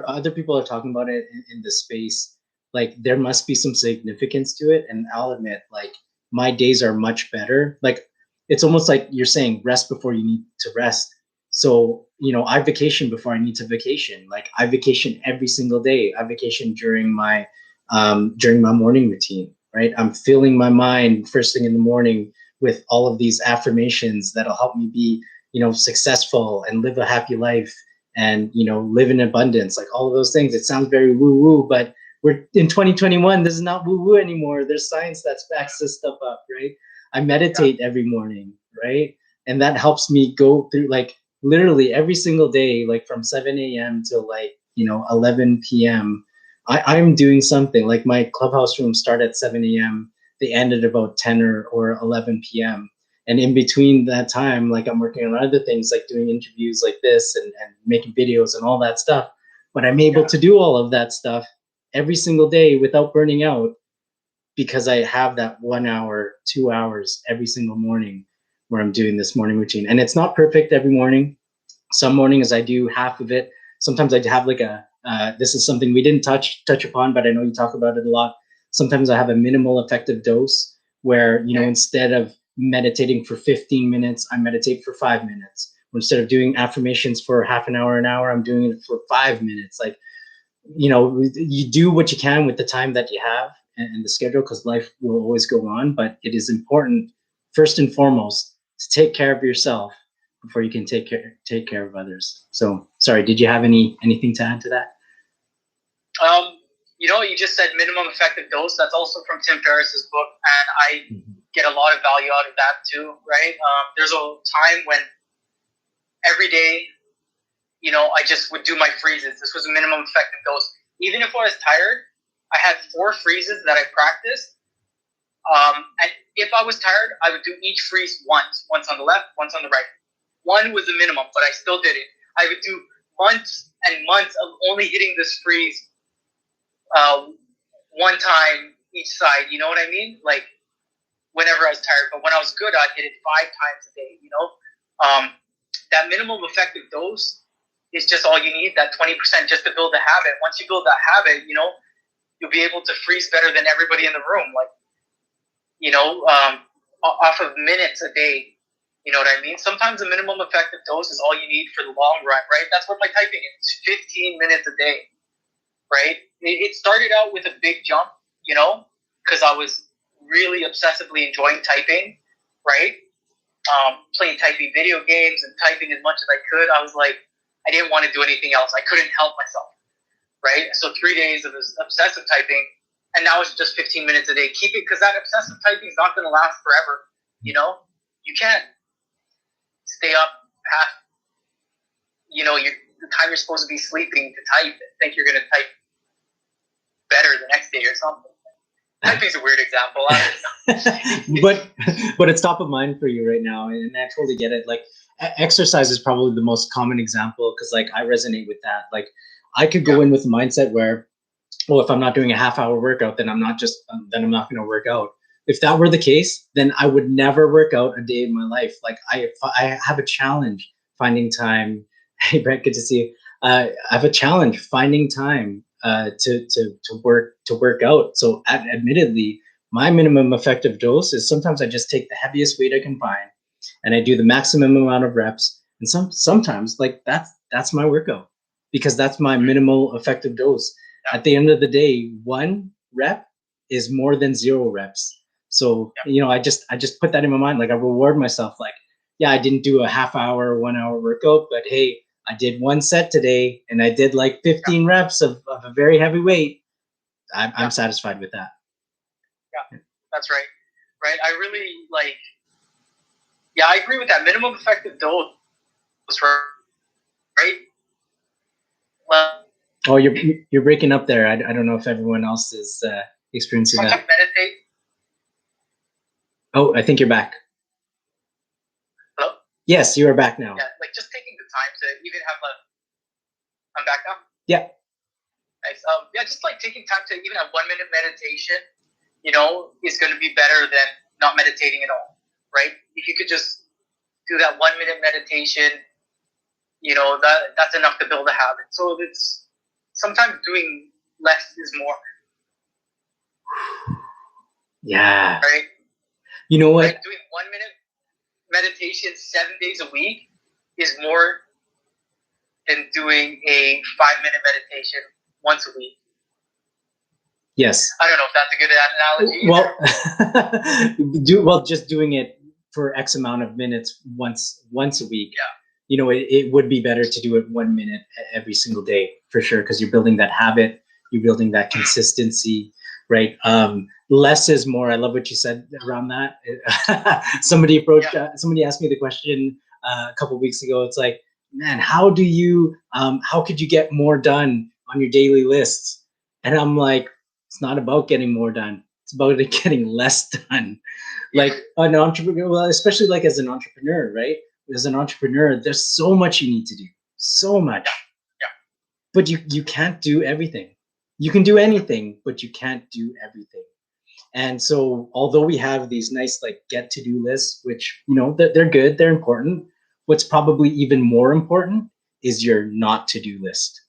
Speaker 1: other people are talking about it in the space, like there must be some significance to it. And I'll admit, like my days are much better. Like it's almost like you're saying rest before you need to rest. So, I vacation before I need to vacation. Like I vacation every single day. I vacation during my morning routine, right? I'm filling my mind first thing in the morning with all of these affirmations that'll help me be, successful and live a happy life and, live in abundance, like all of those things. It sounds very woo woo, but we're in 2021. This is not woo woo anymore. There's science that backs this stuff up, right? I meditate every morning, right? And that helps me go through like literally every single day, like from 7 a.m. till like, 11 p.m. I'm doing something. Like my clubhouse rooms start at 7 a.m. They end at about 10 or 11 p.m. And in between that time, like I'm working on other things, like doing interviews like this and making videos and all that stuff. But I'm able to do all of that stuff every single day without burning out, because I have that 1 hour, 2 hours every single morning where I'm doing this morning routine. And it's not perfect every morning. Some mornings I do half of it. Sometimes I have like this is something we didn't touch upon, but I know you talk about it a lot. Sometimes I have a minimal effective dose where, instead of meditating for 15 minutes, I meditate for 5 minutes. Instead of doing affirmations for half an hour, I'm doing it for 5 minutes. Like, you do what you can with the time that you have and the schedule, because life will always go on. But it is important, first and foremost, to take care of yourself before you can take care of others. So, sorry, did you have anything to add to that?
Speaker 2: You just said minimum effective dose. That's also from Tim Ferriss's book, and I get a lot of value out of that too, right? There's a time when every day, I just would do my freezes. This was a minimum effective dose. Even if I was tired, I had 4 freezes that I practiced. And if I was tired, I would do each freeze once on the left, once on the right. One was the minimum, but I still did it. I would do months and months of only hitting this freeze one time each side. You know what I mean? Like whenever I was tired. But when I was good, I'd hit it 5 times a day. That minimum effective dose is just all you need. That 20% just to build a habit. Once you build that habit, you'll be able to freeze better than everybody in the room. Like, off of minutes a day. You know what I mean? Sometimes a minimum effective dose is all you need for the long run, right? That's what my typing is. 15 minutes a day, right? It started out with a big jump, because I was really obsessively enjoying typing, right? Playing typing video games and typing as much as I could. I was like, I didn't want to do anything else. I couldn't help myself, right? So 3 days of obsessive typing, and now it's just 15 minutes a day. Keep it, because that obsessive typing is not going to last forever, You can't stay up past, the time you're supposed to be sleeping to type and think you're going to type better the next day or something. Typing's a weird example.
Speaker 1: but it's top of mind for you right now, and I totally get it. Like exercise is probably the most common example because like I resonate with that. Like I could go in with a mindset where, well, if I'm not doing a half-hour workout, then I'm not going to work out. If that were the case, then I would never work out a day in my life. Like I have a challenge finding time. Hey Brett, good to see you. I have a challenge finding time to work out. So admittedly, my minimum effective dose is sometimes I just take the heaviest weight I can find, and I do the maximum amount of reps. And sometimes like that's my workout because that's my minimal effective dose. At the end of the day, 1 rep is more than 0 reps. So I just put that in my mind. Like I reward myself. Like, yeah, I didn't do a half hour, 1 hour workout, but hey, I did 1 set today, and I did like 15 reps of a very heavy weight. I'm satisfied with that.
Speaker 2: Yeah, that's right. Right. I really like. Yeah, I agree with that. Minimum effective dose, right? Well,
Speaker 1: oh, you're breaking up there. I don't know if everyone else is experiencing that.
Speaker 2: Meditate.
Speaker 1: Oh, I think you're back.
Speaker 2: Hello?
Speaker 1: Yes, you are back now.
Speaker 2: Yeah, like just taking the time to even have I'm back now?
Speaker 1: Yeah.
Speaker 2: Nice. Yeah, just like taking time to even have 1 minute meditation, is going to be better than not meditating at all, right? If you could just do that 1 minute meditation, that's enough to build a habit. So it's sometimes doing less is more.
Speaker 1: Yeah.
Speaker 2: Right?
Speaker 1: You know what?
Speaker 2: Like doing 1 minute meditation 7 days a week is more than doing a 5-minute meditation once a week.
Speaker 1: Yes.
Speaker 2: I don't know if that's a good analogy.
Speaker 1: Well, just doing it for X amount of minutes once a week.
Speaker 2: Yeah.
Speaker 1: It would be better to do it 1 minute every single day for sure, because you're building that habit, you're building that consistency, right? Less is more. I love what you said around that. Somebody asked me the question a couple of weeks ago. It's like, man, how could you get more done on your daily lists? And I'm like, it's not about getting more done. It's about getting less done. Like an entrepreneur, well, especially like as an entrepreneur, right? As an entrepreneur, there's so much you need to do, so much.
Speaker 2: Yeah.
Speaker 1: But you can't do everything. You can do anything, but you can't do everything. And so, although we have these nice like get to do lists, which they're good, they're important. What's probably even more important is your not to do list.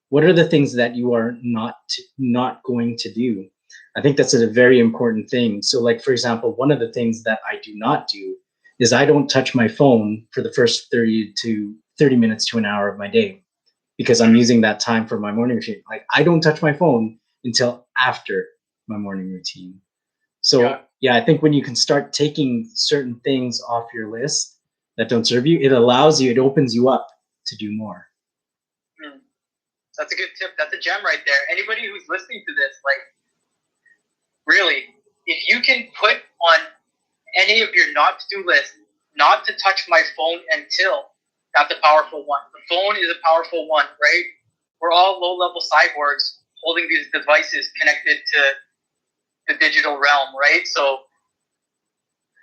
Speaker 1: What are the things that you are not going to do? I think that's a very important thing. So, like for example, one of the things that I do not do is I don't touch my phone for the first 30 minutes to an hour of my day, because I'm using that time for my morning routine. Like I don't touch my phone until after my morning routine. So yeah, I think when you can start taking certain things off your list that don't serve you, it opens you up to do more.
Speaker 2: That's a good tip. That's a gem right there. Anybody who's listening to this, like, really, if you can put on any of your not to do list, not to touch my phone until, that's a powerful one. The phone is a powerful one, right? We're all low-level cyborgs holding these devices connected to the digital realm, right? So,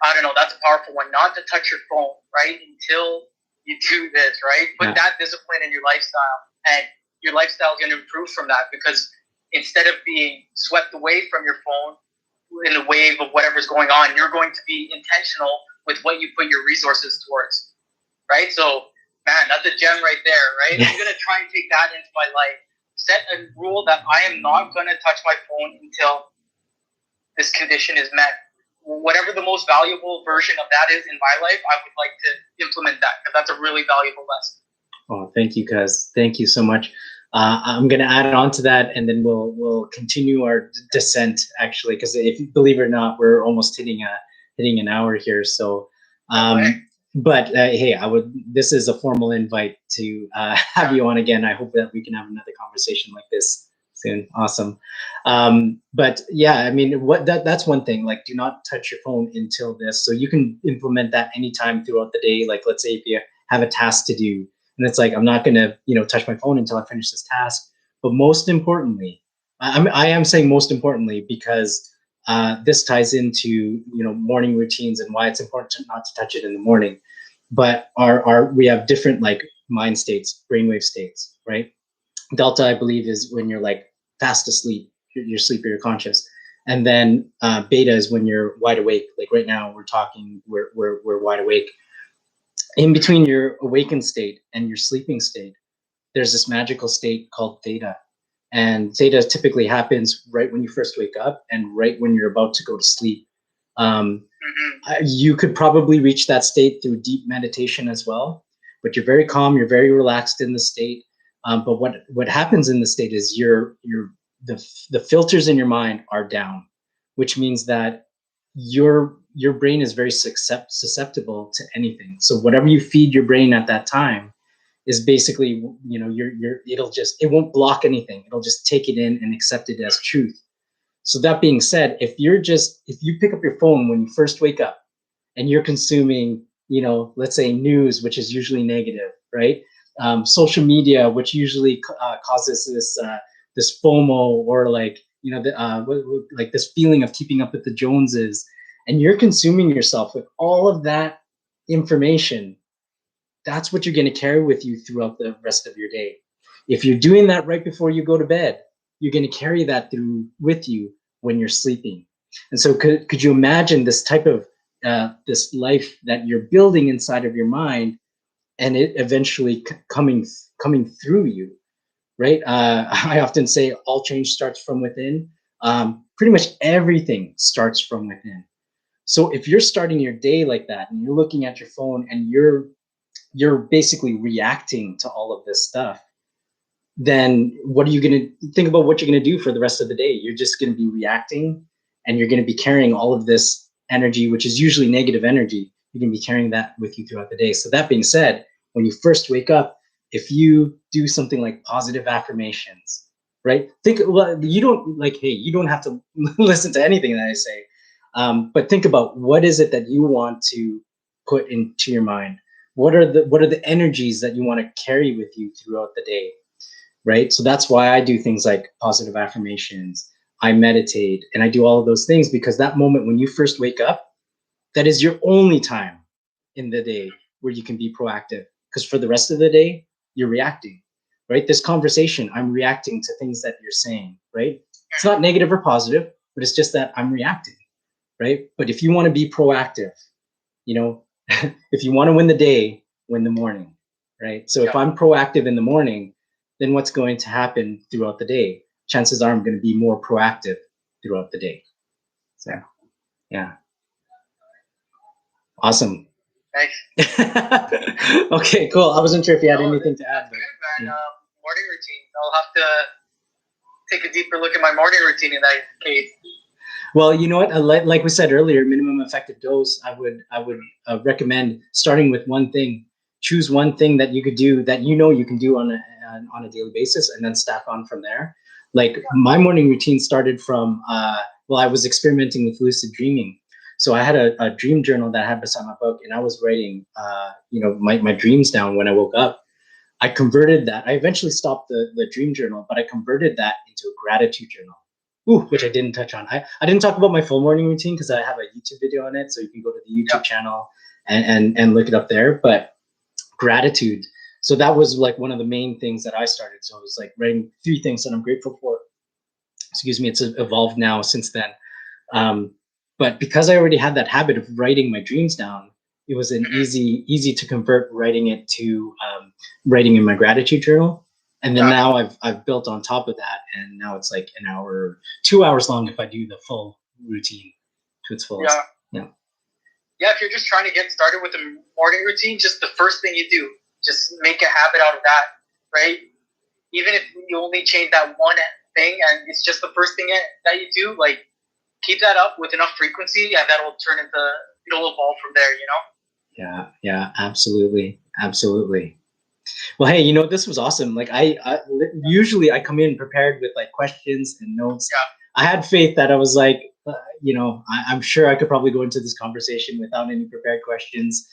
Speaker 2: I don't know, that's a powerful one. Not to touch your phone, right? Until you do this, right? Put that discipline in your lifestyle, and your lifestyle is going to improve from that, because instead of being swept away from your phone in the wave of whatever's going on, you're going to be intentional with what you put your resources towards, right? So, man, that's a gem right there, right? I'm going to try and take that into my life. Set a rule that I am not going to touch my phone until this condition is met. Whatever the most valuable version of that is in my life, I would like to implement that, because that's a really valuable lesson.
Speaker 1: Oh, thank you, Cuz. Thank you so much. I'm going to add on to that, and then we'll continue our descent, actually, because if you believe it or not, we're almost hitting an hour here. So, but hey, this is a formal invite to have you on again. I hope that we can have another conversation like this soon. Awesome. But yeah, I mean, that's one thing. Like, do not touch your phone until this. So you can implement that anytime throughout the day. Like, let's say if you have a task to do, and it's like, I'm not going to, touch my phone until I finish this task. But most importantly, I am saying most importantly because this ties into morning routines and why it's important not to touch it in the morning. But our we have different like mind states, brainwave states, right? Delta, I believe, is when you're like fast asleep, you're asleep or you're conscious, and then beta is when you're wide awake. Like right now, we're talking, we're wide awake. In between your awakened state and your sleeping state, there's this magical state called theta. And theta typically happens right when you first wake up and right when you're about to go to sleep. You could probably reach that state through deep meditation as well, but you're very calm, you're very relaxed in the state. But what happens in the state is the filters in your mind are down, which means that your brain is very susceptible to anything. So whatever you feed your brain at that time is basically, it won't block anything. It'll just take it in and accept it as truth. So that being said, if you pick up your phone when you first wake up and you're consuming, let's say news, which is usually negative, right? Social media, which usually causes this FOMO, or like, like this feeling of keeping up with the Joneses, and you're consuming yourself with all of that information, that's what you're going to carry with you throughout the rest of your day. If you're doing that right before you go to bed, you're going to carry that through with you when you're sleeping. And so could you imagine this type of this life that you're building inside of your mind, and it eventually coming through you, right? I often say all change starts from within. Pretty much everything starts from within. So if you're starting your day like that and you're looking at your phone and you're basically reacting to all of this stuff, then what are you going to think about what you're going to do for the rest of the day? You're just going to be reacting, and you're going to be carrying all of this energy, which is usually negative energy. You're going to be carrying that with you throughout the day. So that being said, when you first wake up, if you do something like positive affirmations, right? You don't have to listen to anything that I say, but think about what is it that you want to put into your mind. What are the energies that you want to carry with you throughout the day, right? So that's why I do things like positive affirmations. I meditate and I do all of those things, because that moment when you first wake up, that is your only time in the day where you can be proactive, because for the rest of the day, you're reacting, right? This conversation, I'm reacting to things that you're saying, right? It's not negative or positive, but it's just that I'm reacting, right? But if you want to be proactive, if you want to win the day, win the morning, right? So if I'm proactive in the morning, then what's going to happen throughout the day? Chances are I'm going to be more proactive throughout the day. So, yeah. Awesome.
Speaker 2: Nice.
Speaker 1: Okay, cool. I wasn't sure if you had anything to add.
Speaker 2: Good, man. Morning routine. I'll have to take a deeper look at my morning routine in that case.
Speaker 1: Well, you know what? Like we said earlier, minimum effective dose. I would recommend starting with one thing. Choose one thing that you could do that you can do on a daily basis, and then stack on from there. Like my morning routine started from I was experimenting with lucid dreaming. So I had a dream journal that I had beside my book, and I was writing my dreams down when I woke up. I converted that. I eventually stopped the dream journal, but I converted that into a gratitude journal. Which I didn't touch on. I didn't talk about my full morning routine because I have a YouTube video on it, so you can go to the YouTube channel and look it up there. But gratitude. So that was like one of the main things that I started. So it was like writing 3 things that I'm grateful for. Excuse me, it's evolved now since then. But because I already had that habit of writing my dreams down, it was an easy to convert writing it to writing in my gratitude journal. And then now I've built on top of that, and now it's like an hour, 2 hours long if I do the full routine to its fullest.
Speaker 2: Yeah, if you're just trying to get started with a morning routine, just the first thing you do, just make a habit out of that, right? Even if you only change that one thing and it's just the first thing that you do, like keep that up with enough frequency, and that'll it'll evolve from there,
Speaker 1: Yeah, absolutely. Well, hey, this was awesome. Like I usually I come in prepared with like questions and notes. I had faith that I was like, I'm sure I could probably go into this conversation without any prepared questions,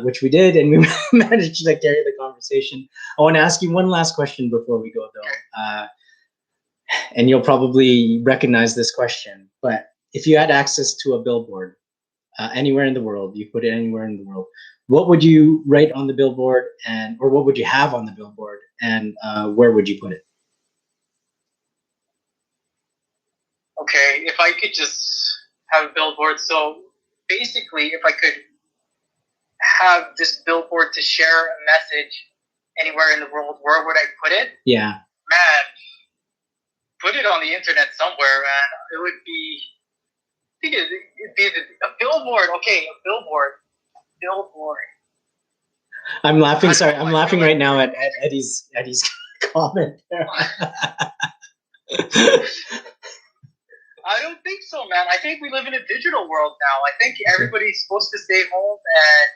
Speaker 1: which we did, and we managed to carry the conversation. I want to ask you one last question before we go, though. and you'll probably recognize this question, but if you had access to a billboard anywhere in the world, you put it anywhere in the world, what would you write on the billboard, and or what would you have on the billboard, and where would you put it?
Speaker 2: Okay, if I could just have a billboard. So basically, if I could have this billboard to share a message anywhere in the world, where would I put it?
Speaker 1: Yeah.
Speaker 2: Man, put it on the internet somewhere, man. It would be, I think it'd be a billboard. Okay, a billboard. Billboard.
Speaker 1: I'm laughing.
Speaker 2: I
Speaker 1: Sorry,
Speaker 2: don't know,
Speaker 1: I'm
Speaker 2: I
Speaker 1: laughing
Speaker 2: feel
Speaker 1: right
Speaker 2: like
Speaker 1: now at Eddie's comment there.
Speaker 2: I don't think so, man. I think we live in a digital world now. I think everybody's supposed to stay home and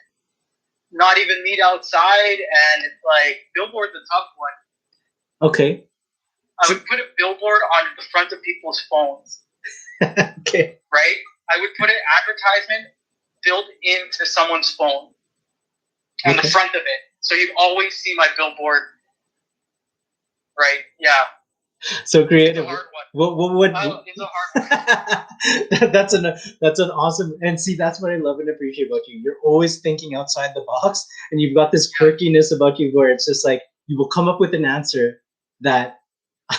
Speaker 2: not even meet outside, and it's like billboard's a tough one.
Speaker 1: Okay.
Speaker 2: I would put a billboard on the front of people's phones.
Speaker 1: Okay.
Speaker 2: Right? I would put an advertisement built into someone's phone on the front of it. So you'd always see my billboard. Right? Yeah.
Speaker 1: So creative.
Speaker 2: It's a hard one.
Speaker 1: What would
Speaker 2: It's a hard one.
Speaker 1: that's an awesome, and see, that's what I love and appreciate about you. You're always thinking outside the box, and you've got this quirkiness about you where it's just like you will come up with an answer that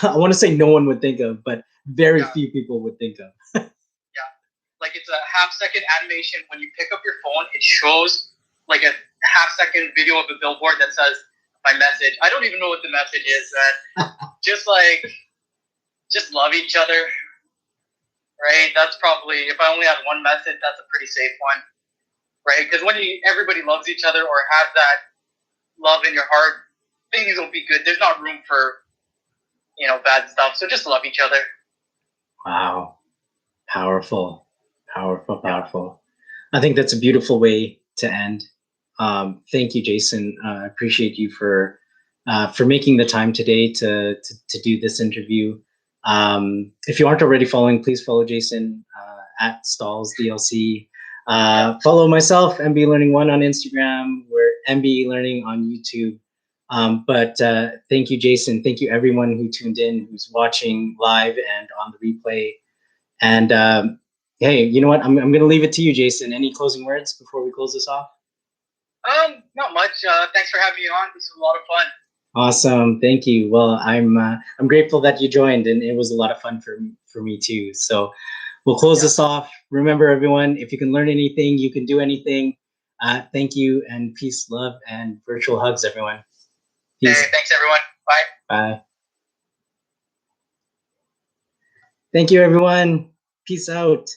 Speaker 1: I want to say no one would think of, but very few people would think of.
Speaker 2: Yeah. Like it's a half-second animation. When you pick up your phone, it shows like a half-second video of a billboard that says my message. I don't even know what the message is, man. Just love each other. Right? That's probably, if I only had one message, that's a pretty safe one. Right? Because when everybody loves each other or has that love in your heart, things will be good. There's not room for, bad stuff. So just love each other.
Speaker 1: Wow. Powerful. I think that's a beautiful way to end. Thank you, Jason. I appreciate you for making the time today to do this interview. If you aren't already following, please follow Jason at Stalls DLC. Follow myself, M.E.D Learning 1 on Instagram. We're M.E.D Learning on YouTube. But thank you, Jason. Thank you, everyone who tuned in, who's watching live and on the replay. And hey, you know what? I'm going to leave it to you, Jason. Any closing words before we close this off?
Speaker 2: Not much. Thanks for having me on. This was a lot of fun.
Speaker 1: Awesome. Thank you. Well, I'm grateful that you joined, and it was a lot of fun for me too. So we'll close this off. Remember, everyone, if you can learn anything, you can do anything. Thank you, and peace, love, and virtual hugs, everyone. Peace.
Speaker 2: Hey, thanks, everyone. Bye.
Speaker 1: Bye. Thank you, everyone. Peace out.